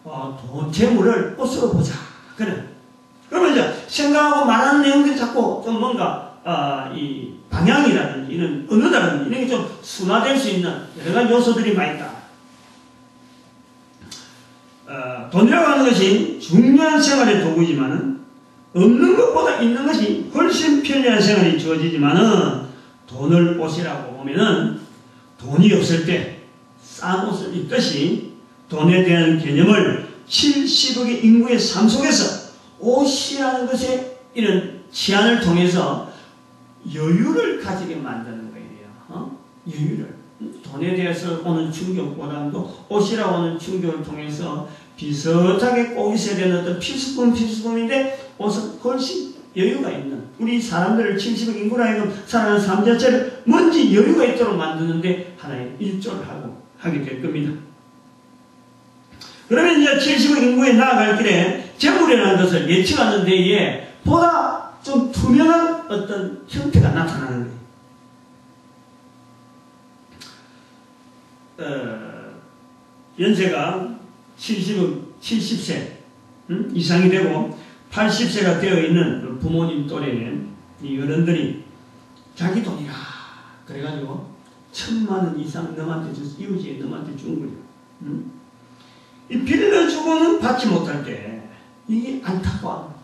돈 재물을 옷으로 보자. 그래. 그러면 이제 생각하고 말하는 내용들이 자꾸 좀 뭔가 이 방향이라든지 이런 언어라든지 이런 게 좀 순화될 수 있는 여러 가지 요소들이 많이 있다. 돈이라고 하는 것이 중요한 생활의 도구지만은 없는 것보다 있는 것이 훨씬 편리한 생활이 주어지지만은 돈을 옷이라고 보면은 돈이 없을 때 싼 옷을 입듯이 돈에 대한 개념을 70억의 인구의 삶 속에서 옷이라는 것에 이런 치안을 통해서 여유를 가지게 만드는 거예요. 여유를. 돈에 대해서 오는 충격보다도 옷이라고 하는 충격을 통해서 비슷하게 꼭 있어야 되는 어떤 필수품인데 옷은 훨씬 여유가 있는 우리 사람들을 70억 인구로 하여금 살아가는 삶 자체를 뭔지 여유가 있도록 만드는데 하나의 일조를 하게 될 겁니다. 그러면 이제 70억 인구에 나아갈 길에 재물이라는 것을 예측하는 데에 보다 좀 투명한 어떤 형태가 나타나는 거예요. 연세가 70세 이상이 되고 80세가 되어 있는 부모님 또래의 이 어른들이 자기 돈이라 그래가지고 1000만원 이상 너한테 줬어. 이웃이 너한테 준 거예요. 이 빌려주고는 받지 못할 때 이게 안타까워.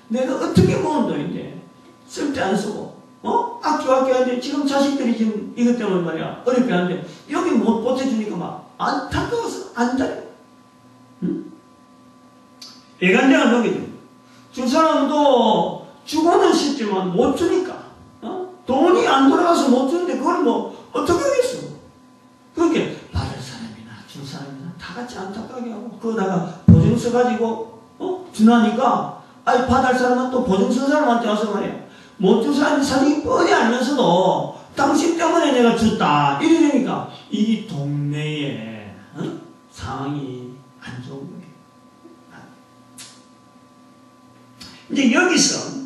내가 어떻게 모은 돈인데 쓸 때 안 쓰고 아껴하는데 지금 자식들이 지금 이것 때문에 말이야 어렵게 하는데 여기 못 보태주니까 막 안타까워서 안달해. 애간장을 먹이죠. 줄 사람도 주고는 싶지만 못 주니까 돈이 안 돌아가서 못 주는데 그걸 뭐 어떻게 하겠어. 그러니까 받을 사람이나 줄 사람이나 다 같이 안타깝게 하고 그러다가 보증서 가지고 주나니까 받을 사람은 또 보증서 사람한테 와서 말이야 못 줄 사람이 사정이 뻔히 알면서도 당신 때문에 내가 줬다 이러니까 이 동네에 상황이 안 좋은 거예요. 이제 여기서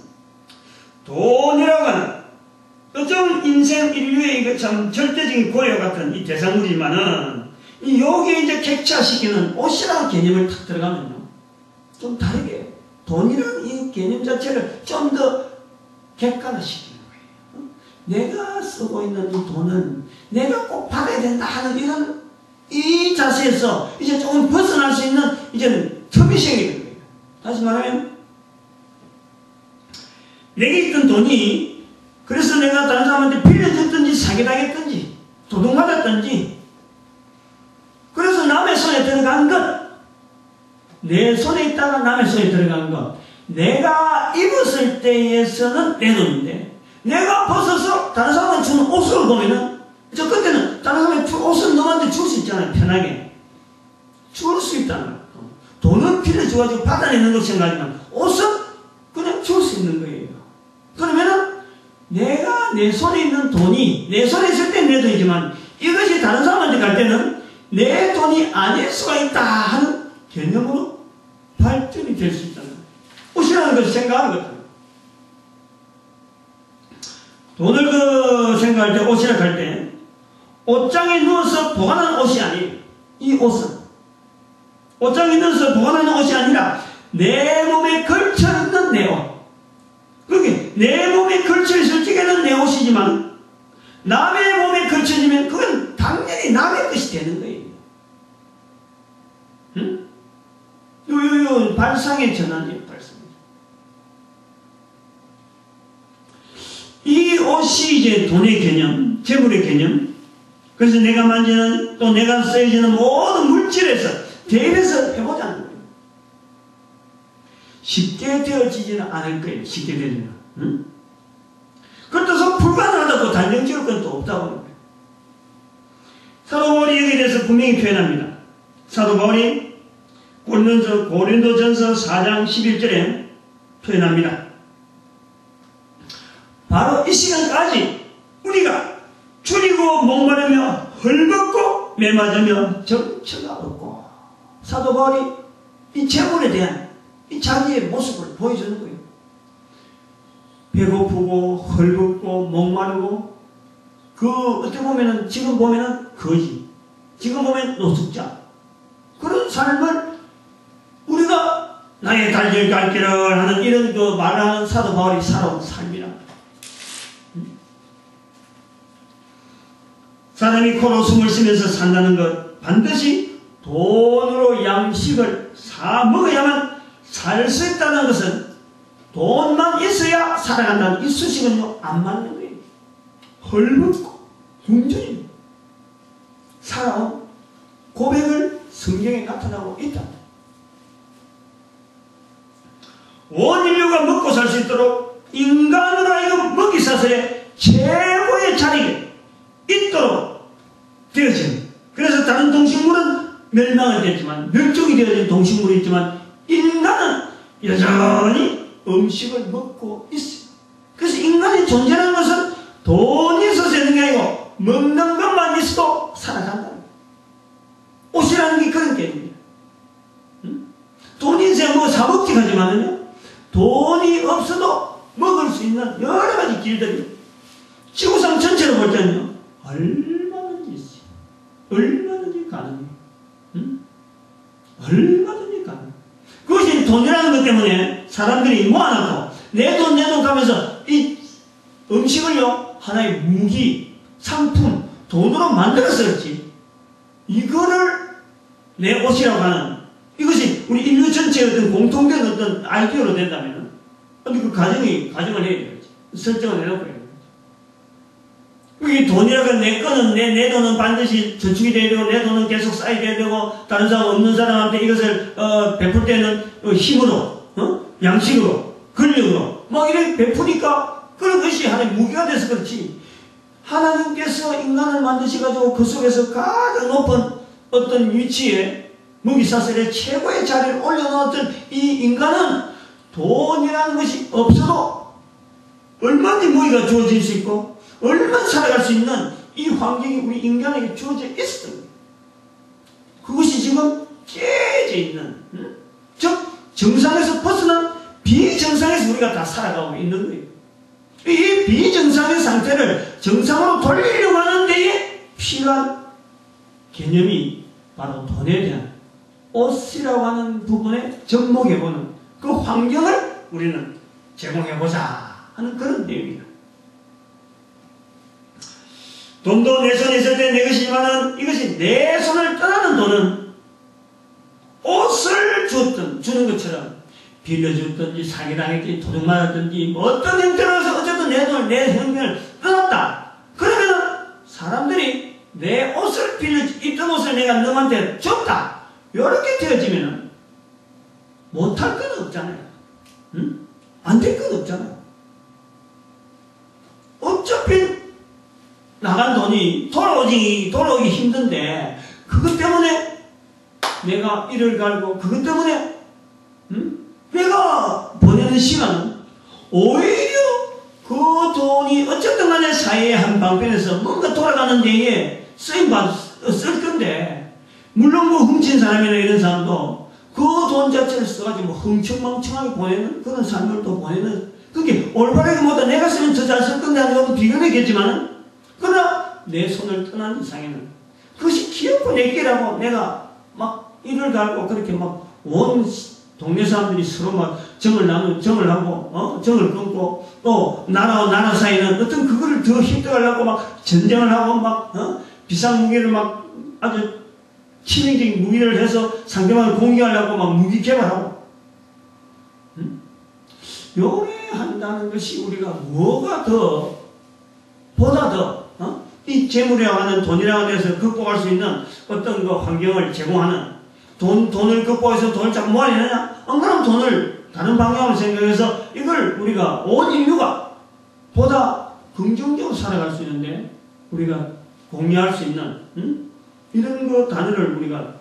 돈이라고 하는 어쩌면 인생 인류의 이거 참 절대적인 고려 같은 이 대상물이지만은 여기에 이제 객차시키는 옷이라는 개념을 탁 들어가면요 좀 다르게 돈이라는 이 개념 자체를 좀 더 객관화시키는 거예요. 내가 쓰고 있는 이 돈은 내가 꼭 받아야 된다 하는 이런 이 자세에서 이제 조금 벗어날 수 있는 이제는 틈이 생기는 거예요. 다시 말하면 내게 있던 돈이 그래서 내가 다른 사람한테 빌려줬든지 사기당했든지 도둑맞았든지 그래서 남의 손에 들어간 것 내 손에 있다가 남의 손에 들어간 것 내가 입었을 때에서는 내 돈인데 내가 벗어서 다른 사람한테 주는 옷을 보면은 저 그때는 다른 사람한테 옷은 너한테 줄 수 있잖아요. 편하게 줄 수 있다는 거예요. 돈은 빌려줘가지고 받아내는 걸 생각하지만 옷은 그냥 줄 수 있는 거예요. 그러면은 내가 내 손에 있는 돈이 내 손에 있을 땐 내 돈이지만 이것이 다른 사람한테 갈 때는 내 돈이 아닐 수가 있다 하는 개념으로 발전이 될 수 있다는 거예요. 옷이라는 것을 생각하는 거죠. 돈을 생각할 때, 옷이라 할 때, 옷장에 넣어서 보관하는 옷이 아니에요. 이 옷은. 옷장에 넣어서 보관하는 옷이 아니라, 내 몸에 걸쳐 있는 내 옷. 그게 내 몸에 걸쳐 있을 적에는 내 옷이지만, 남의 몸에 걸쳐지면 그건 당연히 남의 것이 되는 거예요. 응? 요 발상의 전환이에요, 발상. 이 옷이 이제 돈의 개념, 재물의 개념. 그래서 내가 만지는, 또 내가 쓰여지는 모든 물질에서 대입해서 해보자는 거예요. 쉽게 되어지지는 않을 거예요, 쉽게 되지는. 응? 그렇다고 불가능하다고 단정지을 건 또 없다고 하는 거예요. 사도 바울이 여기에 대해서 분명히 표현합니다. 사도 바울이 고린도전서 4장 11절에 표현합니다. 바로 이 시간까지 우리가 줄이고 목마르며 헐벗고 매맞으며 정처가 없고, 사도 바울이 이 재물에 대한 이 자기의 모습을 보여주는 거예요. 배고프고 헐벗고 목마르고, 어떻게 보면은 지금 보면은 거지, 지금 보면 노숙자, 그런 삶을 우리가 나의 달릴 갈 길을 하는 이런 말하는 사도 바울이 살아온 삶이라. 사람이 코로 숨을 쉬면서 산다는 것, 반드시 돈으로 양식을 사 먹어야만 살 수 있다는 것은, 돈만 있어야 살아간다는 이 수식은요, 안 맞는 거예요. 헐벗고 굶주림 살아온 고백을 성경에 나타나고 있다. 온 인류가 먹고 살 수 있도록 인간으로 하여금 먹이 사슬의 최고의 자리에 있도록 되어진, 그래서 다른 동식물은 멸망을 했지만, 멸종이 되어진 동식물이 있지만, 인간은 여전히 음식을 먹고 있어요. 그래서 인간이 존재하는 것은 돈이 있어서 되는 게 아니고, 먹는 것만 있어도 살아간다. 옷이라는 게 그런 게임입니다. 돈이 있어야 뭐 사먹지 하지만은요, 돈이 없어도 먹을 수 있는 여러 가지 길들이 지구상 전체로 볼 때는요, 얼마든지 있어요. 얼마든지 가능해요. 얼마든지 가능해요. 그것이 돈이라는 것 때문에 사람들이 모아놓고 내 돈 가면서 이 음식을요, 하나의 무기, 상품, 돈으로 만들었을지, 이거를 내 옷이라고 하는, 이것이 우리 인류 전체의 어떤 공통된 어떤 아이디어로 된다면, 그 가정을 해야 되겠지. 설정을 해놓고 해야 되겠지. 이 돈이라고 내 거는, 내 돈은 반드시 저축이 돼야 되고, 내 돈은 계속 쌓여야 되고, 다른 사람, 없는 사람한테 이것을, 베풀 때는 힘으로, 양식으로, 근력으로, 막 이렇게 베푸니까 그런 것이 하나의 무기가 돼서 그렇지. 하나님께서 인간을 만드셔가지고 그 속에서 가장 높은 어떤 위치에 무기사슬의 최고의 자리를 올려놓았던 이 인간은 돈이라는 것이 없어도 얼마든지 무기가 주어질 수 있고, 얼마나 살아갈 수 있는 이 환경이 우리 인간에게 주어져 있었던 거예요. 그것이 지금 깨져 있는, 즉 정상에서 벗어난 비정상에서 우리가 다 살아가고 있는 거예요. 이 비정상의 상태를 정상으로 돌리려고 하는 데에 필요한 개념이 바로 돈에 대한, 옷이라고 하는 부분에 접목해보는 그 환경을 우리는 제공해보자 하는 그런 내용입니다. 돈도 내 손에 있을 때 내 것이지만은, 이것이 내 손을 떠나는 돈은 옷을 주는 것처럼 빌려줬든지 사기당했든지 도둑맞았든지 뭐 어떤 형태로서 어쨌든 내 돈을, 내 형편을 떠났다. 그러면 사람들이 내 옷을 입던 옷을 내가 너한테 줬다. 이렇게 되어지면 못할 건 없잖아요. 응? 안 될 건 없잖아요. 어차피 나간 돈이 돌아오기 힘든데, 그것 때문에 내가 이를 갈고, 그것 때문에 내가 보내는 시간은 오히려 그 돈이 어쨌든 간에 사회의 한 방편에서 뭔가 돌아가는 데에 쓸 건데, 물론 뭐 훔친 사람이나 이런 사람도 그 돈 자체를 써가지고 뭐 흥청망청하게 보내는 그런 삶을 또 보내는 그게 올바르게 못하 내가 쓰면 더 잘 쓸 건데 하는 건 비교되겠지만, 그러나 내 손을 떠난 이상에는 그것이 귀엽고 내게라고 내가 막 이를 갈고 그렇게 막 온 동네 사람들이 서로 막 정을 하고, 정을 끊고, 또 나라와 나라 사이는 어떤 그거를 더 획득하려고 막 전쟁을 하고 막, 비싼 무기를 막 아주 치명적인 무기를 해서 상대방을 공격하려고 막 무기 개발하고, 요래한다는 것이 우리가 뭐가 보다 더, 이 재물이라고 하는 돈이라고 해서 극복할 수 있는 어떤 그 환경을 제공하는 돈을 극복해서 돈을 자꾸 모아내느냐? 안 그러면 돈을 다른 방향으로 생각해서 이걸 우리가 온 인류가 보다 긍정적으로 살아갈 수 있는데 우리가 공유할 수 있는 이런 그 단어를 우리가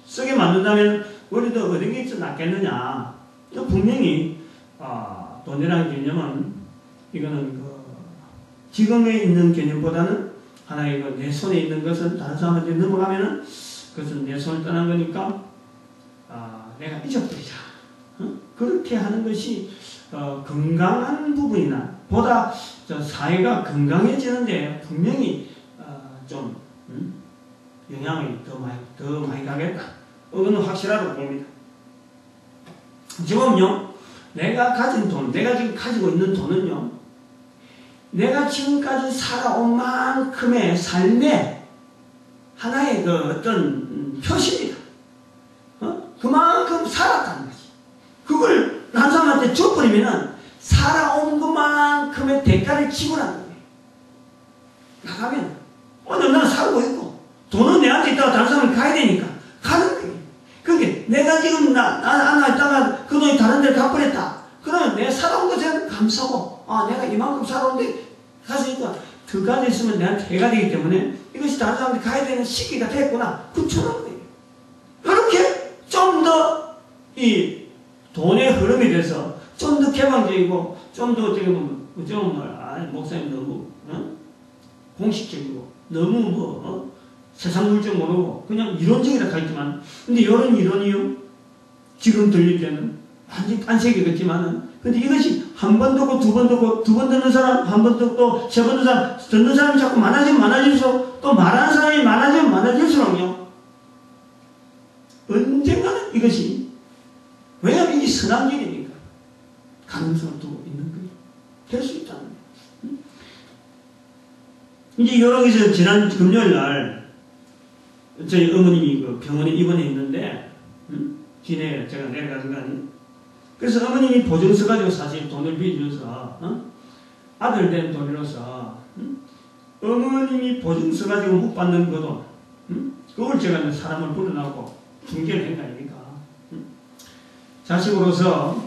쓰게 만든다면 우리도 어떤 게 있어 낫겠느냐? 분명히 돈이라는 개념은 이거는 지금에 있는 개념보다는 하나의 내 손에 있는 것은 다른 사람한테 넘어가면은 그것은 내 손을 떠난 거니까 내가 잊어버리자. 그렇게 하는 것이 건강한 부분이나 보다 사회가 건강해지는데 분명히 좀 영향이 더 많이 가겠다. 그건 확실하다고 봅니다. 지금요, 내가 가진 돈, 내가 지금 가지고 있는 돈은요, 내가 지금까지 살아온 만큼의 삶의 하나의 그 어떤 표시입니다. 그만큼 살았다는 거지. 그걸 한 사람한테 줘버리면은 살아온 것만큼의 대가를 지불하는 거예요. 나가면 오늘 나는 살고 있고 돈은 내한테 있다가 다른 사람이 가야 되니까 가는 거예요. 그게 내가 지금 하나 있다가 그 돈이 다른 데를 갚아냈다. 그러면 내가 살아온 것에 감사하고 내가 이만큼 살아온데 가서니까 더 가져 있으면 내한테 해가 되기 때문에 이것이 다른 사람들이 가야 되는 시기가 됐구나. 그처럼 거예요. 이렇게 좀 더 이 돈의 흐름이 돼서 좀 더 개방적이고 좀 더 어떻게 보면 목사님 너무 공식적이고 너무 세상 물정 모르고 그냥 이론적이라 하지만 근데 이런 이론이요 지금 들릴 때는 완전히 딴색이겠지만은 근데 이것이 한 번 듣고 두 번 듣고 두 번 듣는 사람 한 번 듣고 세 번 듣는 사람 듣는 사람이 자꾸 많아질수록 또 말하는 사람이 많아질수록요 언젠가는 이것이 왜냐하면 이게 선악일이니까 가능성을 두고 있는 거예요. 될 수 있다는 거예요. 이제 여기서 지난 금요일날 저희 어머님이 그 병원에 입원해 있는데 기내에 제가 내려가는 거 아니에요. 그래서 어머님이 보증서 가지고 사실 돈을 빚어서 아들 된 돈으로서 어머님이 보증서 가지고 못 받는 그 돈 그걸 제가 사람을 불러나고 중개를 한 거 아닙니까? 자식으로서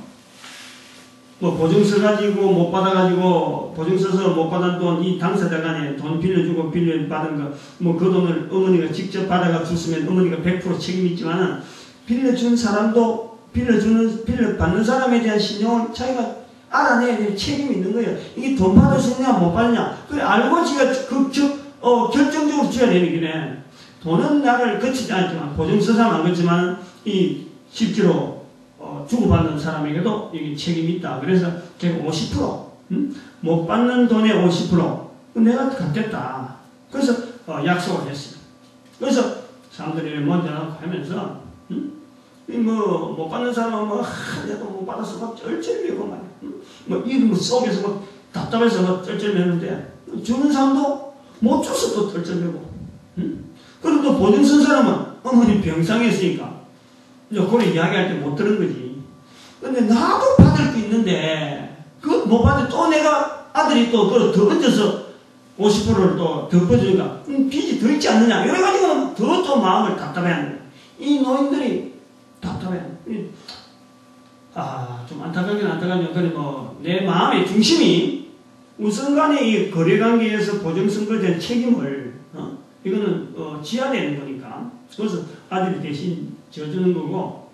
뭐 보증서 가지고 못 받아가지고 보증서서 못 받은 돈 이 당사자 간에 돈 빌려주고 빌려받은 거 뭐 그 돈을 어머니가 직접 받아가 줬으면 어머니가 100% 책임이 있지만은 빌려준 사람도 빌려받는 사람에 대한 신용을 자기가 알아내야 될 책임이 있는 거예요. 이게 돈 받을 수 있냐 못 받느냐 그래 알고 지가 결정적으로 지어야 되는 길에 돈은 나를 거치지 않지만 보증서상 안 거치만 이 실제로 주고받는 사람에게도 여기 책임이 있다. 그래서 제가 50% 못 받는 돈의 50% 내가 갚겠다. 그래서 약속을 했어요. 그래서 사람들이 먼저 하면서 못 받는 사람은 내가 못 받아서 막 쩔쩔매고 말이야. 이런 거 속에서 막 답답해서 막 쩔쩔매는데 주는 사람도 못 줘서 또 쩔쩔매고. 그리고 또 보증 쓴 사람은 어머니 병상에 있으니까 그걸 이야기할 때 못 들은 거지. 근데 나도 받을 게 있는데 그거 못 받을 또 내가 아들이 또 그걸 더 얹어서 50%를 또 덮어주니까 빚이 더 있지 않느냐 이래가지고 더 마음을 답답해하는 거야. 이 노인들이 답답해하는 거야. 좀 안타깝긴 안타깝냐. 그래 내 마음의 중심이 우선간에 이 거래관계에서 보증 선고된 책임을 이거는 지어야 되는 거니까 그래서 아들이 대신 지어주는 거고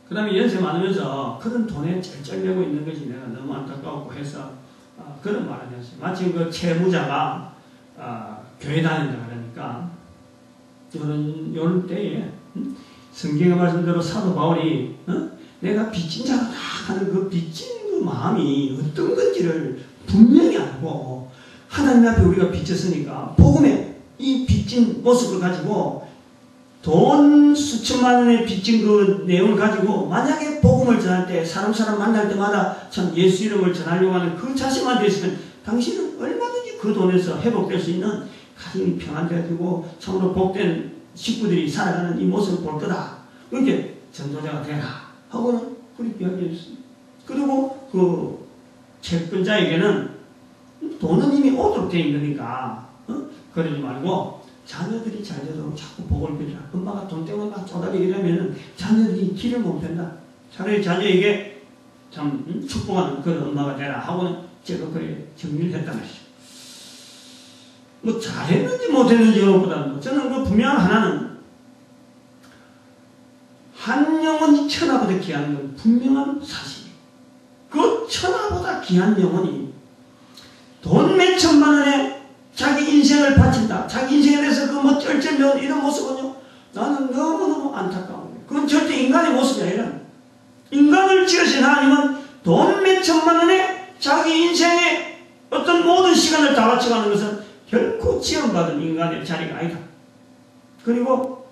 그 다음에 연세 많으면서 그런 돈에 쩔쩔매고 있는 것이 내가 너무 안타까웠고 해서 그런 말을 했어요. 마치 그 채무자가 교회 다닌다 그러니까 요런 때에 성경의 말씀대로 사도 바울이 내가 빚진 자로다 하는 그 빚진 그 마음이 어떤 건지를 분명히 알고 하나님 앞에 우리가 빚졌으니까 복음에 이 빚진 모습을 가지고 돈 수천만 원에 빚진 그 내용을 가지고 만약에 복음을 전할 때 사람 만날 때마다 참 예수 이름을 전하려고 하는 그 자신만 되었으면 당신은 얼마든지 그 돈에서 회복될 수 있는 가정이 평안되어지고 참으로 복된 식구들이 살아가는 이 모습을 볼 거다. 그렇게 전도자가 되라 하고는 그렇게 이야기했습니다. 그리고 그 채권자에게는 돈은 이미 오도록 되어 있으니까 그러지 말고 자녀들이 잘 되도록 자꾸 복을 빌라. 엄마가 돈 때문에 막 쪼다리기라면 자녀들이 길을 못 편다. 차라리 자녀에게 참 축복하는 그런 엄마가 되라 하고는 제가 그래 정리를 했단 말이죠. 뭐 잘했는지 못했는지 보다는 저는 그 분명한 하나는 한 영혼이 천하보다 귀한 건 분명한 사실이에요. 그 천하보다 귀한 영혼이 돈 몇천만 원에 자기 인생을 바친다. 자기 인생에 대해서 그 뭐 쩔쩔매운 이런 모습은요, 나는 너무너무 안타까운 거예요. 그건 절대 인간의 모습이 아니라 인간을 지으신 하나님은 돈 몇천만 원에 자기 인생의 어떤 모든 시간을 다 바쳐가는 것은 결코 지원받은 인간의 자리가 아니다. 그리고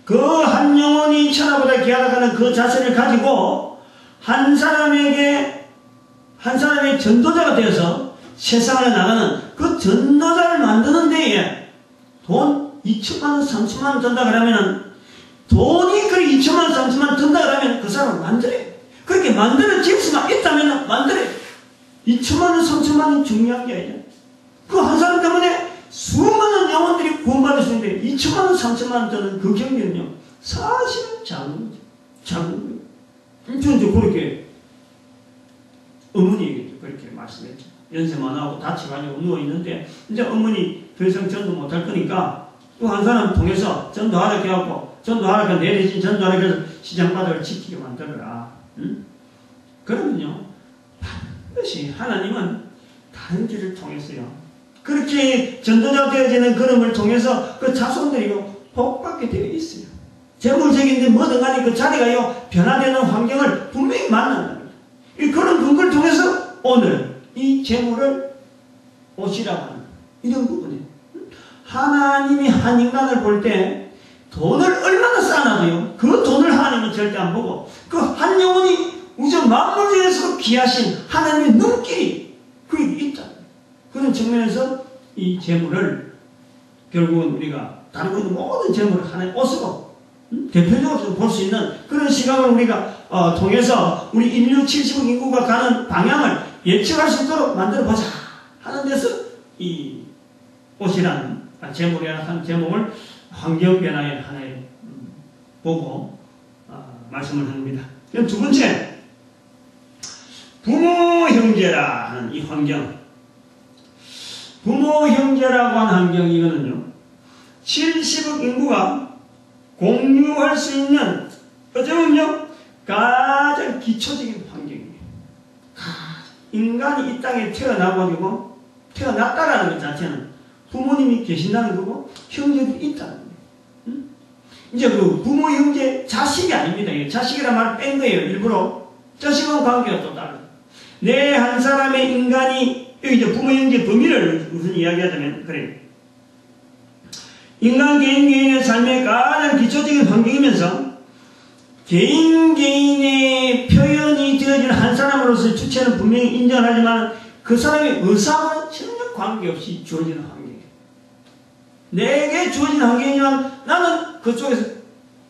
그 한 영혼이 천하보다 귀하다고 하는 그 자세를 가지고 한 사람의 전도자가 되어서 세상에 나가는 그 전도자를 만드는 데에 돈 2천만 원, 3천만 원 든다 그러면은 돈이 그렇게 2천만 원, 3천만 원 든다 그러면 그 사람을 만들어요. 그렇게 만들어질 수만 있다면 만들어요. 2천만 원, 3천만 원이 중요한 게 아니라 그 한 사람 때문에 수많은 영혼들이 구원받을 수 있는데 2천만 원, 3천만 원 드는 그 경기는요, 사실은 작은 거죠. 작은 거예요. 저는 그렇게 어머니에게도 그렇게 말씀했죠. 연세 많아하고 다치가지고 누워있는데 이제 어머니 더 이상 전도 못할 거니까 또 한 사람 통해서 전도하라 해갖고 전도하라 내 대신 전도하라 해서 시장바닥을 지키게 만들어라. 응? 그러면요, 반드시 하나님은 다른 길을 통해서요, 그렇게 전도자 되어지는 걸음을 통해서 그 자손들이요 복받게 되어 있어요. 재물적인데 뭐든 간에 그 자리가요 변화되는 환경을 분명히 만난다. 그런 근거를 통해서 오늘 이 재물을 오시라고 하는 이런 부분에 하나님이 한 인간을 볼 때 돈을 얼마나 쌓아놔도요 그 돈을 하나님은 절대 안 보고 그 한 영혼이 우주 만물 중에서 귀하신 하나님의 눈길이 그게 있다. 그런 측면에서 이 재물을 결국은 우리가 다루고 있는 모든 재물을 하나의 옷으로 대표적으로 볼 수 있는 그런 시각을 우리가 통해서 우리 인류 70억 인구가 가는 방향을 예측할 수 있도록 만들어보자 하는 데서 이 옷이라는 재물이라는 제목을 환경변화의 하나의 보고 말씀을 합니다. 두 번째, 부모 형제라 하는 이 환경. 부모 형제라고 하는 환경, 이거는요 70억 인구가 공유할 수 있는 어쩌면요 가장 기초적인 환경이에요. 인간이 이 땅에 태어나가지고 태어났다라는 것 자체는 부모님이 계신다는 거고 형제들이 있다는 거예요. 응? 이제 그 부모 형제 자식이 아닙니다. 자식이란 말을 뺀 거예요. 일부러. 자식은 관계가 또 다르다. 내 한 사람의 인간이 여기 이제 부모 형제 범위를 무슨 이야기하자면 그래요. 인간 개인의 삶의 가장 기초적인 환경이면서 개인의 표현이 되어진 한 사람으로서의 주체는 분명히 인정하지만 그 사람의 의사와는 전혀 관계없이 주어지는 환경이에요. 내게 주어진 환경이지만 나는 그쪽에서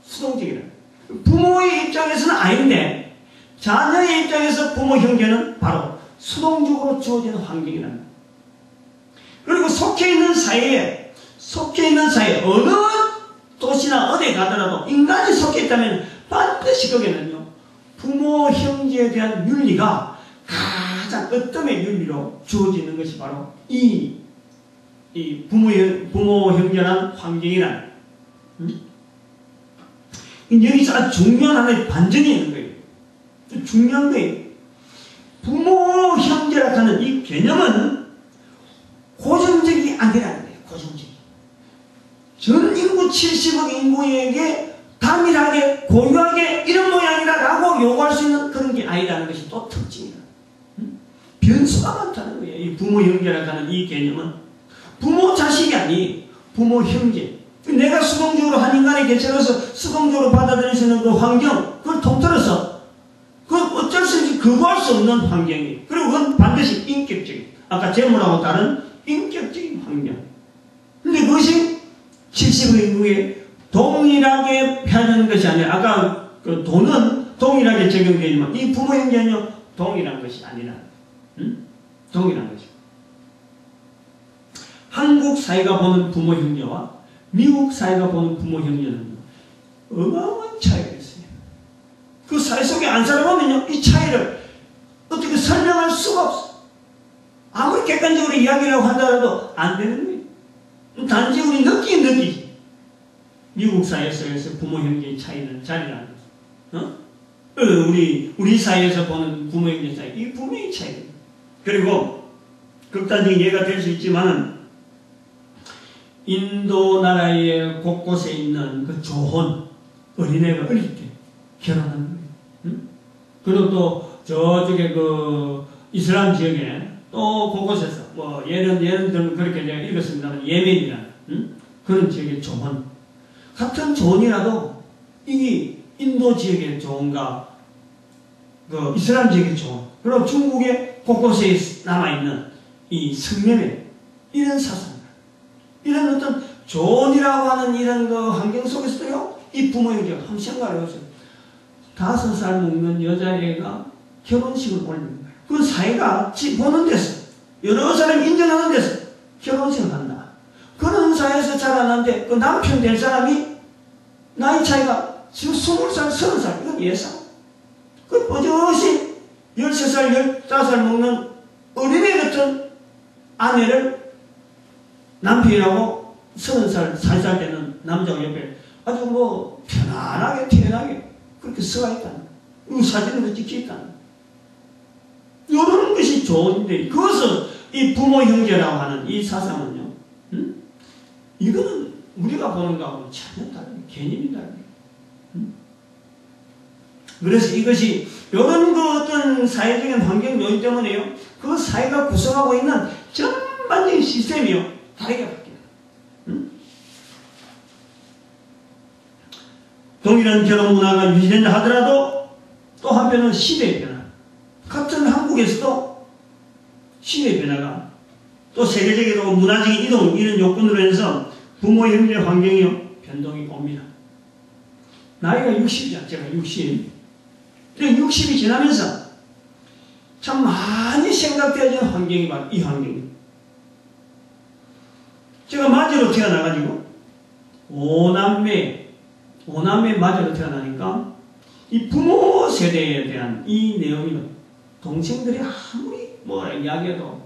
수동적이라. 부모의 입장에서는 아닌데 자녀의 입장에서 부모 형제는 바로 수동적으로 주어지는 환경이라는 거예요. 그리고 속해 있는 사회에 어느 도시나 어디에 가더라도 인간이 속해 있다면 반드시 거기에는요 부모 형제에 대한 윤리가 가장 어떤 윤리로 주어지는 것이 바로 이 부모 형제란 환경이란 여기서 아주 중요한 하나의 반전이 있는 거예요. 중요한 거예요. 부모 형제라 하는 이 개념은 고정적이 아니라는 거예요. 고정적이. 전 인구 70억 인구에게 단일하게 고유하게 이런 모양이라고 막 요구할 수 있는 그런 게 아니라는 것이 또 특징이다. 변수가 많다는 거예요. 이 부모 형제라고 하는 이 개념은 부모 자식이 아니 부모 형제. 내가 수동적으로 한 인간의 개체로서 수동적으로 받아들일 수 있는 그 환경, 그걸 통틀어서 그건 어쩔 수 없이 거부할 수 없는 환경이에요. 그리고 그건 반드시 인격적인, 아까 재물하고 다른 인격적인 환경. 근데 그것이 70의 인구에 동일하게 해야 되는 것이 아니라, 아까 그 돈은 동일하게 적용되지만 이 부모 형제는요 동일한 것이 아니라, 동일한 것이. 한국 사회가 보는 부모 형제와 미국 사회가 보는 부모 형제는 어마어마한 차이가 있어요. 그 사회 속에 안 살아보면요 이 차이를 어떻게 설명할 수가 없어. 아무리 객관적으로 이야기라고 한다고 안 되는 거예요. 단지 우리 느끼지. 미국 사회 속에서 부모 형제의 차이는 자리라는 거죠. 우리 사회에서 보는 부모 형제 차이, 이 분명히 차이입니다. 그리고 극단적인 예가 될 수 있지만은 인도 나라의 곳곳에 있는 그 조혼, 어린애가 어릴 때 결혼하는 거예요. 그리고 또 저쪽에 그 이슬람 지역에 또 곳곳에서 뭐 예를 들면 그렇게 내가 읽었습니다만 예멘이라는 그런 지역의 조혼, 같은 조혼이라도 이게 인도 지역의 조혼과 그 이슬람 지역의 조혼, 그리고 중국의 곳곳에 남아있는 이 성매매, 이런 사상, 이런 어떤 조언이라고 하는 이런 그 환경 속에서도요, 이 부모 형제가 한번 생각을 해보세요. 5살 먹는 여자애가 결혼식을 올리는 거예요. 그 사회가 보는 데서, 여러 사람이 인정하는 데서 결혼식을 한다. 그런 사회에서 자라는데 그 남편 될 사람이 나이 차이가 지금 20살, 30살, 이건 예상. 그 버젓이 13살, 15살 먹는 어린애 같은 아내를 남편이라고 30살, 40살 되는 남자가 옆에 아주 뭐 편안하게 태연하게 그렇게 서가 있다는 거예요. 사진으로 찍혀 있다는 거예요. 이런 것이 좋은데, 그것은 이 부모 형제라고 하는 이 사상은요, 이거는 우리가 보는 거하고 전혀 다른 개념이 다른 거예요. 그래서 이것이 이런 그 어떤 사회적인 환경 요인 때문에요, 그 사회가 구성하고 있는 전반적인 시스템이요 다르게 바뀌어요. 동일한 결혼 문화가 유지된다 하더라도 또 한편은 시대의 변화, 같은 한국에서도 시대의 변화가 또 세계적으로 문화적인 이동, 이런 요건으로 해서 부모 형제 환경이요 변동이 옵니다. 나이가 60이죠. 제가 60. 60이 지나면서 참 많이 생각되어지는 환경이 바로 이 환경입니다. 제가 마저로 태어나가지고 5남매 마저로 태어나니까 이 부모 세대에 대한 이 내용이 동생들이 아무리 뭐라 이야기해도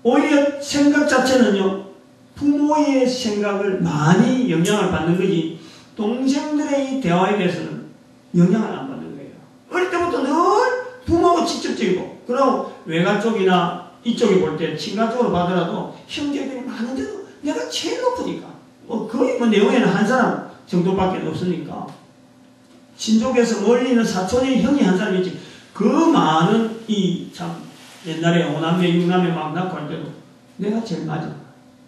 오히려 생각 자체는요 부모의 생각을 많이 영향을 받는 거지 동생들의 이 대화에 대해서는 영향을 안 받는 거예요. 어릴 때부터 늘 부모가 직접적이고, 그럼 외가 쪽이나 이쪽에 볼 때 친가 쪽으로 봐더라도 형제들이 많은데도 내가 제일 높으니까 뭐 거의 뭐 내용에는 한 사람 정도밖에 없으니까 친족에서 멀리 있는 사촌이 형이 한 사람 있지, 그 많은 이 참 옛날에 5남매 6남매 막 낳고 할 때도 내가 제일 맞아.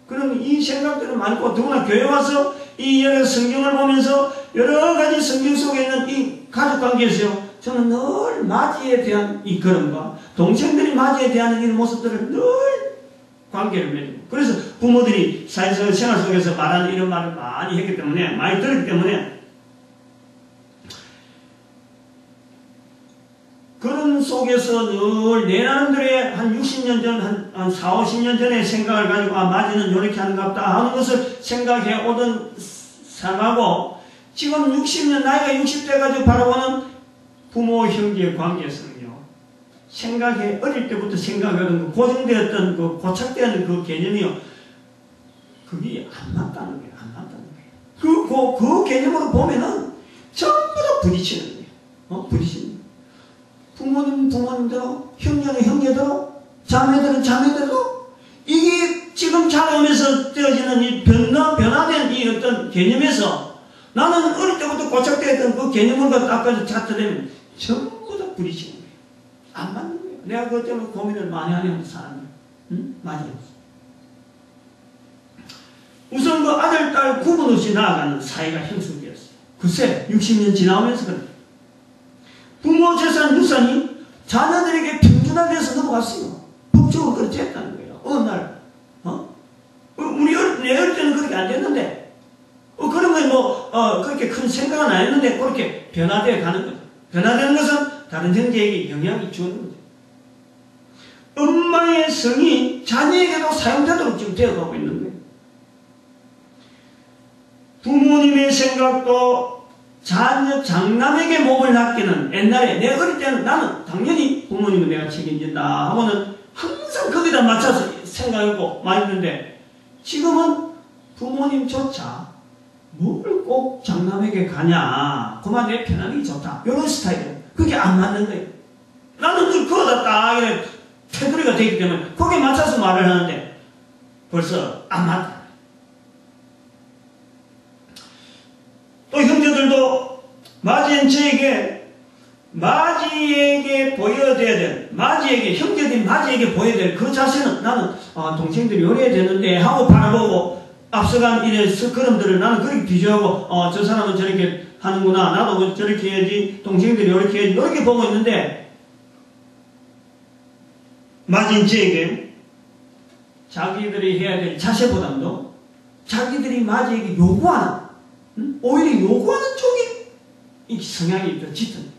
그럼 이 생각들을 많고, 더구나 교회 와서 이 여러 성경을 보면서 여러 가지 성경 속에 있는 이 가족 관계에서요, 저는 늘 맞이에 대한 이 걸음과 동생들이 맞이에 대한 이런 모습들을 늘 관계를 맺고, 그래서 부모들이 사회적 생활 속에서 말하는 이런 말을 많이 했기 때문에, 많이 들었기 때문에, 그런 속에서 늘 내 나름대로의 한 60년 전, 한 4, 50년 전의 생각을 가지고, 아, 맞이는 이렇게 하는갑다 하는 것을 생각해 오던 삶하고, 지금 60년, 나이가 60대 가지고 바라보는 부모, 형제 관계에서는요, 생각해, 어릴 때부터 생각하던 그 고정되었던 그 고착되는 그 개념이요, 그게 안 맞다는 거예요. 안 맞다는 거예요. 그 개념으로 보면은 전부 다 부딪히는 거예요. 부딪히는 거예요. 부모님, 부모님대로, 형제는 형제대로, 자매들은 자매대로, 이게 지금 자라오면서 되어지는 이 변화된 이 어떤 개념에서 나는 어릴 때부터 고착되었던 그 개념을 아까 찾아내면 전부 다 부딪히는 거예요. 안 맞는 거예요. 내가 그것 때문에 고민을 많이 하는 사람이에요. 응? 맞아요. 우선 그 아들, 딸 구분 없이 나아가는 사회가 형성되었어요. 글쎄, 60년 지나오면서 그래. 부모 재산, 유산이 자녀들에게 평준화돼서 넘어갔어요. 법적으로 그렇게 했다는 거예요. 어느 날, 내 어릴 때는 그렇게 안 됐는데, 그런 건 그렇게 큰 생각은 안 했는데, 그렇게 변화되어 가는 거죠. 변화되는 것은 다른 형제에게 영향이 주는 거죠. 엄마의 성이 자녀에게도 사용되도록 지금 되어가고 있는 거예요. 부모님의 생각도 자녀, 장남에게 몸을 맡기는 옛날에 내 어릴 때는 나는 당연히 부모님은 내가 책임진다 하고는 항상 거기다 맞춰서 생각하고 많이 했는데 지금은 부모님조차 뭘 꼭 장남에게 가냐 그만 내 편하기 좋다 이런 스타일이에요. 그게 안 맞는 거예요. 나는 그거다 딱 이래 테두리가 되기 때문에 거기에 맞춰서 말을 하는데 벌써 안 맞다. 또 형제들도 마지에게 보여야 될, 형제들이 마지에게 보여야 될 그 자세는 나는, 동생들이 요래야 되는데 하고 바라보고 앞서간 이래 걸음들을 나는 그렇게 비교하고, 저 사람은 저렇게 하는구나. 나도 저렇게 해야지. 동생들이 요렇게 해야지. 이렇게 보고 있는데, 마지에게 자기들이 해야 될 자세보다도 자기들이 마지에게 요구하는, 오히려 요구하는 쪽에 이 성향이 더 짙은.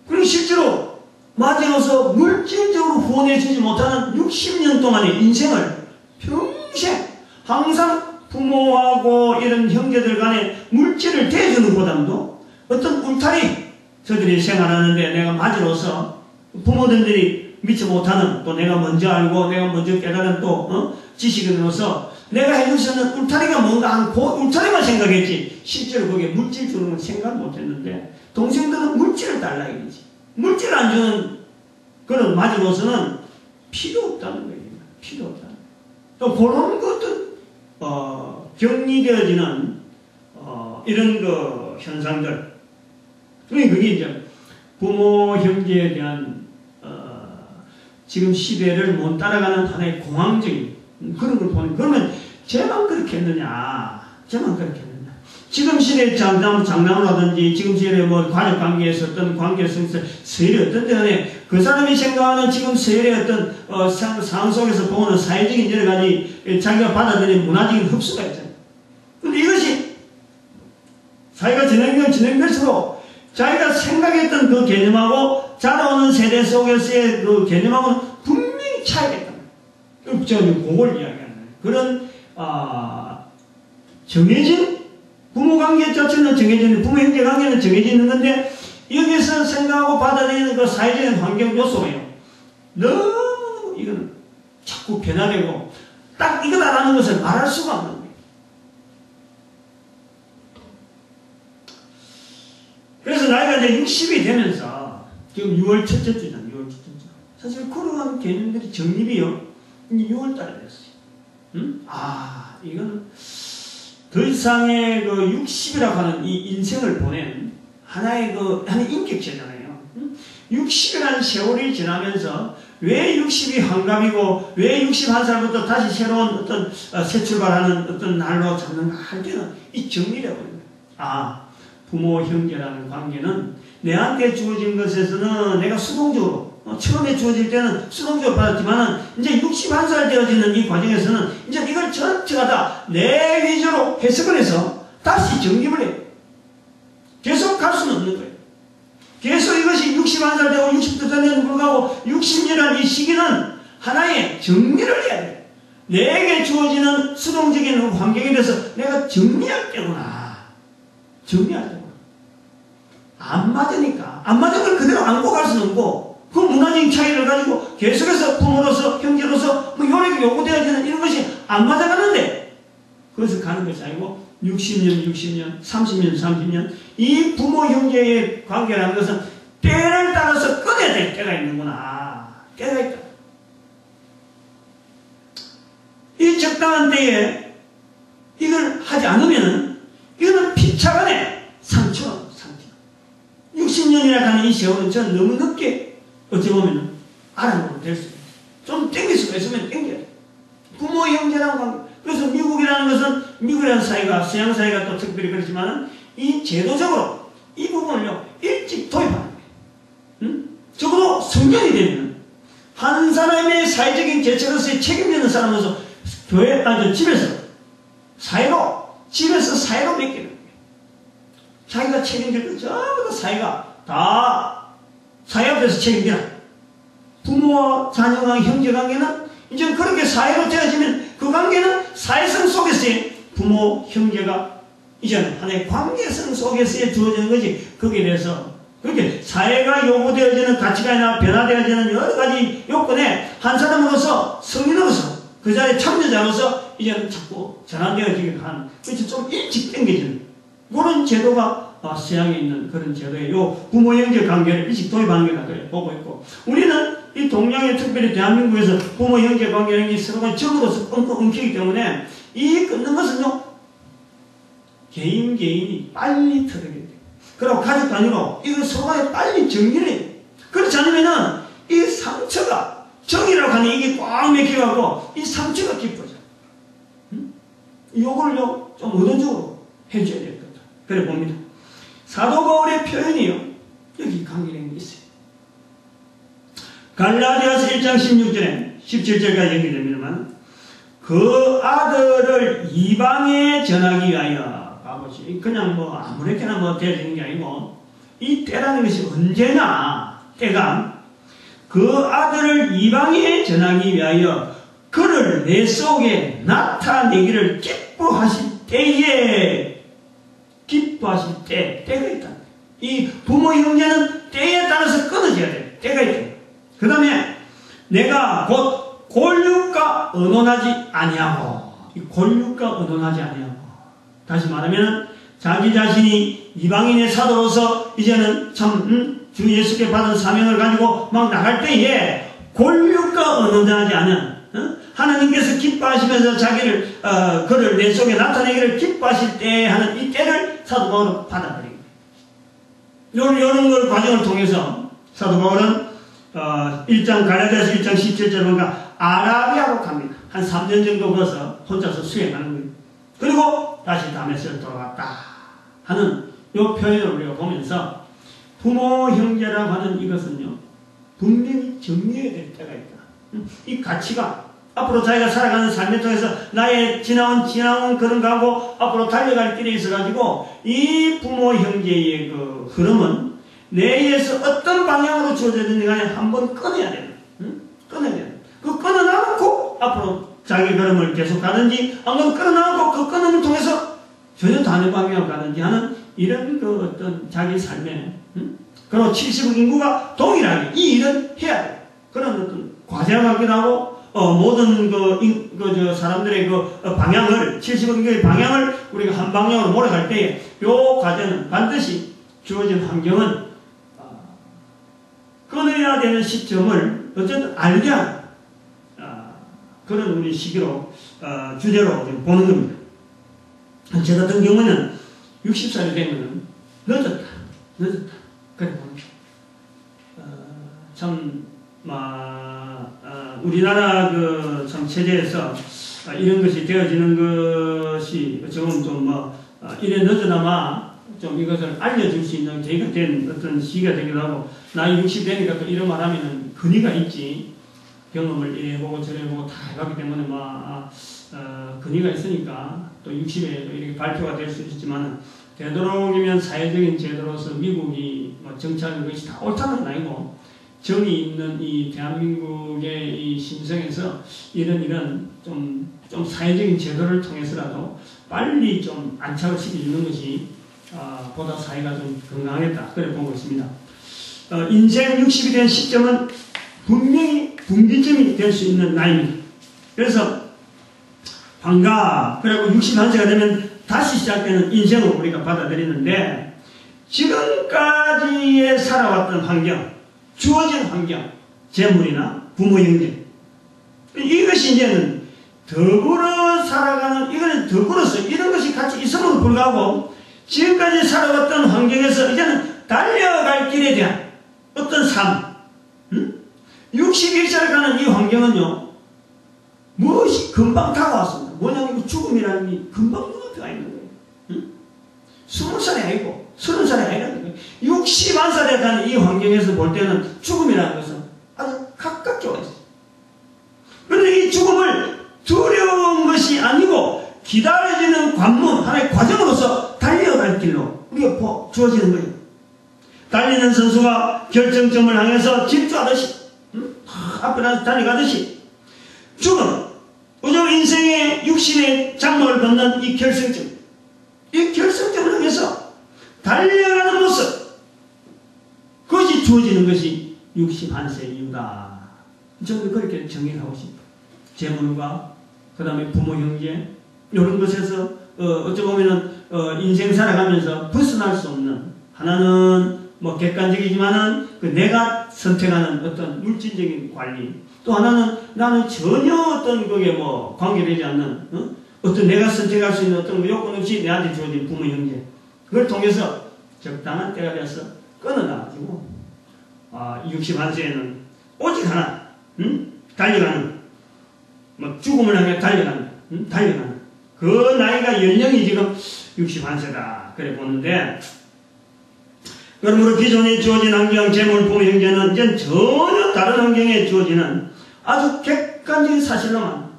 그리고 실제로 맞이로서 물질적으로 후원해주지 못하는 60년 동안의 인생을 평생 항상 부모하고 이런 형제들 간에 물질을 대주는 보다도 어떤 울타리 저들이 생활하는데 내가 맞이로서 부모들이 미처 못하는 또 내가 먼저 알고 내가 먼저 깨달은 또 지식으로서 내가 해줄 수 있는 울타리가 뭔가 하는 그 울타리만 생각했지 실제로 거기에 물질 주는 건 생각 못했는데 동생들은 물질을 달라 이거지. 물질 안 주는 그런 맞이로서는 필요 없다는 거예요. 필요 없다는 거예요. 또 그런 것도 격리되어지는 이런 그 현상들 그게 이제 부모 형제에 대한 지금 시대를 못 따라가는 하나의 공황적인 그런 걸 보는 그러면 쟤만 그렇게 했느냐 쟤만 그렇게 했느냐 지금 시대의 장남이라든지 지금 시대의 뭐 가족관계에서 어떤 관계에서 서열이 어떤 때는 그 사람이 생각하는 지금 서열의 어떤 상황 속에서 보는 사회적인 여러 가지 자기가 받아들이는 문화적인 흡수가 있잖아요. 근데 이것이 사회가 진행될수록 자기가 생각했던 그 개념하고 자라오는 세대 속에서의 그 개념하고는 분명히 차이가 있다. 저는 그걸 이야기하는 그런 정해진 부모 관계 자체는 정해지는 부모 형제 관계는 정해지는 건데 여기서 생각하고 받아들이는 그 사회적인 환경 요소예요. 너무 이거는 자꾸 변화되고 딱 이거다라는 것을 말할 수가 없는 거예요. 그래서 나이가 이제 60이 되면서 지금 6월 첫째 주잖아요. 6월 첫째 주. 사실 그러한 개념들이 정립이요. 6월 달에 됐어요. 이거는 더 이상의 그 60이라고 하는 이 인생을 보낸 하나의 인격체잖아요. 60이라는 세월이 지나면서 왜 60이 환갑이고 왜 61살부터 다시 새로운 어떤 새 출발하는 어떤 날로 잡는가 할 때는 이 정리라고 합니다. 부모 형제라는 관계는 내한테 주어진 것에서는 내가 수동적으로 처음에 주어질 때는 수동적으로 받았지만은 이제 61살 되어지는 이 과정에서는 이제 이걸 전체가 다 내 위주로 해석을 해서 다시 정립을 해요. 계속 갈 수는 없는 거예요. 계속 이것이 61살 되고 60살 되는 불구하고 60년이라는 이 시기는 하나의 정리를 해야 돼요. 내게 주어지는 수동적인 환경에 대해서 내가 정리할 때구나. 정리할 때구나. 안 맞으니까. 안 맞은 걸 그대로 안고 갈 수는 없고 그 문화적인 차이를 가지고 계속해서 부모로서 형제로서 뭐 요구되어지는 이런 것이 안 맞아가는데 그것을 가는 것이 아니고 60년, 30년 이 부모 형제의 관계라는 것은 때를 따라서 끊어야 될 때가 있는구나. 때가 있다. 이 적당한 때에 이걸 하지 않으면은 이 세월은 저는 너무 늦게 어찌 보면 알아보게 될 수 있어요. 좀 땡길 수가 있으면 땡겨야 돼요. 부모 형제라는 관계. 그래서 미국이라는 것은 미국이라는 사회가 서양 사회가 또 특별히 그렇지만은 이 제도적으로 이 부분을요 일찍 도입하는 거예요. 적어도 성년이 되면 한 사람의 사회적인 개체로서의 책임지는 사람으로서 교회 아니 집에서 사회로 맡기는 거예요. 자기가 책임질 거 전부 다 사회가 다 사회 앞에서 책임지라. 부모와 자녀와 형제 관계는 이제 그렇게 사회로 되어지면 그 관계는 사회성 속에서의 부모, 형제가 이제는 하나의 관계성 속에서의 주어지는 거지. 거기에 대해서 그렇게 사회가 요구되어지는 가치관이나 변화되어지는 여러 가지 요건에 한 사람으로서 성인으로서 그 자리에 참여자로서 이제는 자꾸 전환되어지기도 하는 그래서 좀 일찍 당겨지는 그런 제도가 서양에 있는 그런 제도예요. 부모 형제 관계를 일찍 도입하는 게다 그래 보고 있고 우리는 이 동양의 특별히 대한민국에서 부모 형제 관계라는 게 서로가 적으로서 엉키기 때문에 이 끊는 것은요 개인이 빨리 터득해야 돼요. 그리고 가족 단위로 이거 서로가 빨리 정리를 해야 돼요. 그렇지 않으면은 이 상처가 정이라고 하는 이게 꽉 맥혀가고 이 상처가 깊어져. 요걸요 좀 의도적으로 해줘야 될 것 같아요. 그래 봅니다. 사도 바울의 표현이요 여기 관계된 게 있어요. 갈라디아서 1장 16절에 17절까지 연결됩니다만 그 아들을 이방에 전하기 위하여 아버지 그냥 뭐 아무렇게나 뭐 되어지는 게 아니고 이 때라는 것이 언제나 때가 그 아들을 이방에 전하기 위하여 그를 내 속에 나타내기를 기뻐하실 때가 있다. 이 부모 형제는 때에 따라서 끊어져야 돼. 때가 있다. 그 다음에 내가 곧 권력과 언론하지 아니하고 이 권력과 언론하지 아니하고 다시 말하면 자기 자신이 이방인의 사도로서 이제는 참 주 예수께 받은 사명을 가지고 막 나갈 때에 권력과 언론하지 않은 하나님께서 기뻐하시면서 자기를 그를 내 속에 나타내기를 기뻐하실 때 하는 이 때를 사도 바울은 받아들인 거예요. 이런 걸 과정을 통해서 사도 바울은 1장 갈라디아서 1장 17절 보니까 아라비아로 갑니다. 한 3년 정도 가서 혼자서 수행하는 거예요. 그리고 다시 다메섹으로 돌아왔다 하는 이 표현을 우리가 보면서 부모 형제라고 하는 이것은요 분명히 정리해야 될 때가 있다. 이 가치가 앞으로 자기가 살아가는 삶을 통해서 나의 지나온 그런 거하고 앞으로 달려갈 길에 있어가지고 이 부모 형제의 그 흐름은 내에서 어떤 방향으로 주어졌는지 간에 한번 끊어야 돼요. 끊어야 돼요. 그 끊어놔놓고 앞으로 자기 걸음을 계속 가든지 한번 끊어놔놓고 그 끊음을 통해서 전혀 다른 방향으로 가든지 하는 이런 그 어떤 자기 삶에 그리고 70억 인구가 동일하게 이 일은 해야 돼요. 그런 어떤 과제가 같기도 하고 모든 사람들의 방향을 70억 인구의 방향을 우리가 한 방향으로 몰아갈 때에 이 과제는 반드시 주어진 환경은 끊어야 되는 시점을 어쨌든 알게 하는 그런 우리 시기로 주제로 보는 겁니다. 저 같은 경우는 60살이 되면 늦었다. 그래 봅니다. 우리나라 참 체제에서 이런 것이 되어지는 것이 조금 좀 이래 늦어나마 좀 이것을 알려줄 수 있는 계기가 된 어떤 시기가 되기도 하고 나이 60 되니까 또 이런 말 하면은 근위가 있지. 경험을 이래 보고 저래 보고 다 해봤기 때문에 근위가 있으니까 또 60에 이렇게 발표가 될 수 있지만은 되도록이면 사회적인 제도로서 미국이 정치하는 것이 다 옳다는 건 아니고 정이 있는 이 대한민국의 이 심성에서 이런 좀 사회적인 제도를 통해서라도 빨리 좀 안착을 시켜주는 것이 보다 사회가 좀 건강하겠다 그래 보고 있습니다. 인생 60이 된 시점은 분명히 분기점이 될 수 있는 나이입니다. 그래서 그리고 61세가 되면 다시 시작되는 인생을 우리가 받아들이는데 지금까지의 살아왔던 환경, 주어진 환경, 재물이나 부모 형제 이것이 이제는 더불어 살아가는 이거는 더불어서 이런 것이 같이 있음에도 불구하고 지금까지 살아왔던 환경에서 이제는 달려갈 길에 대한 어떤 삶, 61세를 가는 이 환경은요, 무엇이 금방 다가왔습니다. 뭐냐면 죽음이라는 게 금방 눈앞에 와 있는 거예요. 20살이 아니고 30살이 아니라는 거예요. 61살에 가는 이 환경에서 볼 때는 죽음이라는 것은 아주 가깝게 와 있어요. 그런데 이 죽음을 두려운 것이 아니고 기다려지는 관문, 하나의 과정으로서 달려갈 길로 우리가 주어지는 거예요. 달리는 선수가 결정점을 향해서 질주하듯이 앞에 나서 달려가듯이 죽음, 우정 인생의 육신의 장막을 걷는 이 결승점, 이 결승점을 향해서 달려가는 모습, 그것이 주어지는 것이 61세 이유다. 저는 그렇게 정의하고 싶어요. 재물과 그 다음에 부모 형제 이런 것에서 어찌 보면은 인생 살아가면서 벗어날 수 없는, 하나는 뭐 객관적이지만은 그 내가 선택하는 어떤 물질적인 관리, 또 하나는 나는 전혀 어떤 그게 뭐 관계되지 않는 어떤 내가 선택할 수 있는 어떤 요건 없이 내한테 주어진 부모 형제, 그걸 통해서 적당한 때가 돼서 끊어놔가지고 61세에는 오직 하나, 달려가는, 뭐 죽음을 향해 달려가는, 달려가는 그 나이가 연령이 지금 61세다 그래 보는데, 그러므로 기존에 주어진 환경, 재물, 부모 형제는 이제 전혀 다른 환경에 주어지는 아주 객관적인 사실로만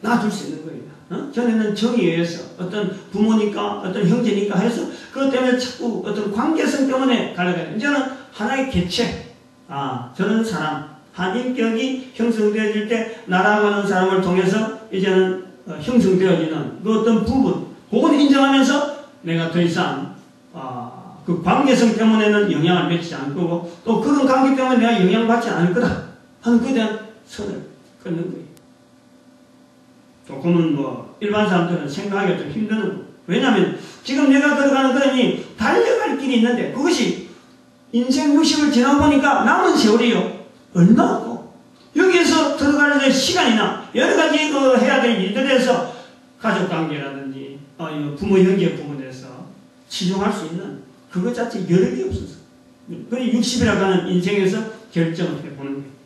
놔둘 수 있는 거예요. 전에는 정의에 의해서 어떤 부모니까 어떤 형제니까 해서 그것 때문에 자꾸 어떤 관계성 때문에 갈라가요. 이제는 하나의 개체, 저런 사람, 한 인격이 형성되어질 때 나라고 하는 사람을 통해서 이제는 형성되어지는 그 어떤 부분, 그건 인정하면서 내가 더 이상 그 관계성 때문에는 영향을 미치지 않을 거고, 또 그런 관계 때문에 내가 영향받지 않을 거다 하는 그에 대한 선을 끊는 거예요. 조금은 뭐 일반 사람들은 생각하기가 좀 힘드는 거예요. 왜냐하면 지금 내가 들어가는 그러니 달려갈 길이 있는데, 그것이 인생 60을 지나고 보니까 남은 세월이요 얼마 없고, 여기에서 들어가는 시간이나 여러 가지 해야 될 일들에서 가족관계라든지 부모 형제 부분에서 치중할 수 있는 그것 자체 여력이 없어서, 그래 60이라고 하는 인생에서 결정을 해보는 거예요.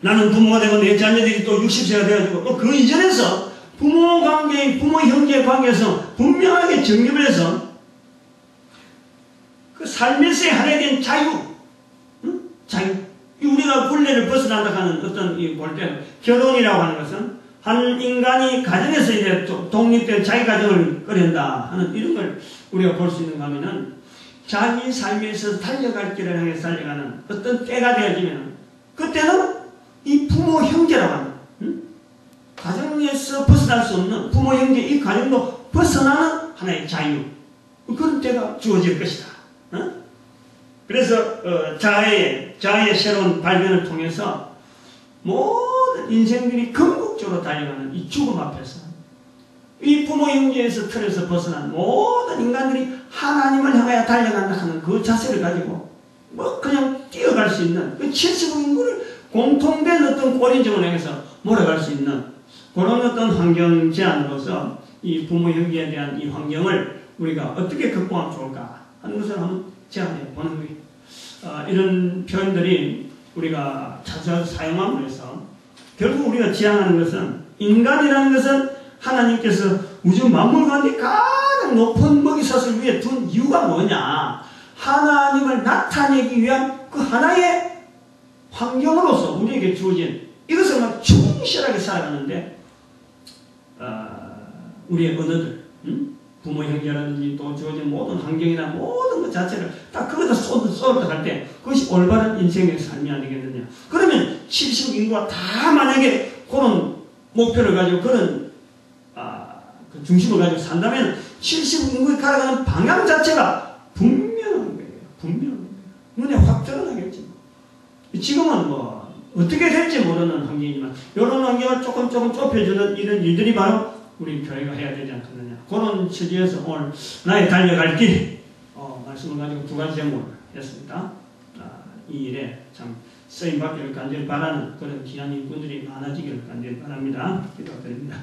나는 부모가 되고 내 자녀들이 또 60세가 되어가지고 또 그 이전에서 부모 관계, 부모 형제 관계에서 분명하게 정립을 해서 그 삶에서의 하나에 대한 자유, 자유. 우리가 굴레를 벗어난다 하는 어떤 볼 때 결혼이라고 하는 것은 한 인간이 가정에서 이제 독립된 자기 가정을 꾸린다 하는 이런 걸 우리가 볼 수 있는가 하면은, 자기 삶에서 달려갈 길을 향해 달려가는 어떤 때가 되어지면 그때는 이 부모 형제라고 하는 가정에서 벗어날 수 없는 부모 형제 이 가정도 벗어나는 하나의 자유, 그런 때가 주어질 것이다. 그래서 자아의 새로운 발견을 통해서 모든 인생들이 궁극적으로 달려가는 이 죽음 앞에서 이 부모 형제에서 틀에서 벗어난 모든 인간들이 하나님을 향하여 달려간다 하는 그 자세를 가지고 뭐 그냥 뛰어갈 수 있는 그 70억 인구를 공통된 어떤 꼬린점을 향해서 몰아갈 수 있는 그런 어떤 환경 제안으로서 이 부모 형제에 대한 이 환경을 우리가 어떻게 극복하면 좋을까 하는 것을 한번 제안해 보는 거예요. 이런 표현들이 우리가 자주 사용함으로써 결국 우리가 지향하는 것은, 인간이라는 것은 하나님께서 우주 만물 가운데 가장 높은 먹이사슬 위에 둔 이유가 뭐냐, 하나님을 나타내기 위한 그 하나의 환경으로서 우리에게 주어진 이것을 막 충실하게 살아가는데, 우리의 언어들, 부모 형제라든지 또 주어진 모든 환경이나 모든 것 자체를 딱 그거다 쏟았다 할 때 그것이 올바른 인생의 삶이 아니겠느냐. 그러면 70억 인구가 다 만약에 그런 목표를 가지고 그런 그 중심을 가지고 산다면 70억 인구에 가려가는 방향 자체가 분명한 거예요. 분명한 거예요. 눈에 확 드러나겠지. 지금은 뭐 어떻게 될지 모르는 환경이지만 이런 환경을 조금 좁혀주는 이런 일들이 바로 우리 교회가 해야 되지 않겠느냐. 그런 취지에서 오늘 나의 달려갈 길 말씀을 가지고 두 가지 제목을 했습니다. 이 일에 참 쓰임받기를 간절히 바라는 그런 귀한 인분들이 많아지기를 간절히 바랍니다. 기도드립니다.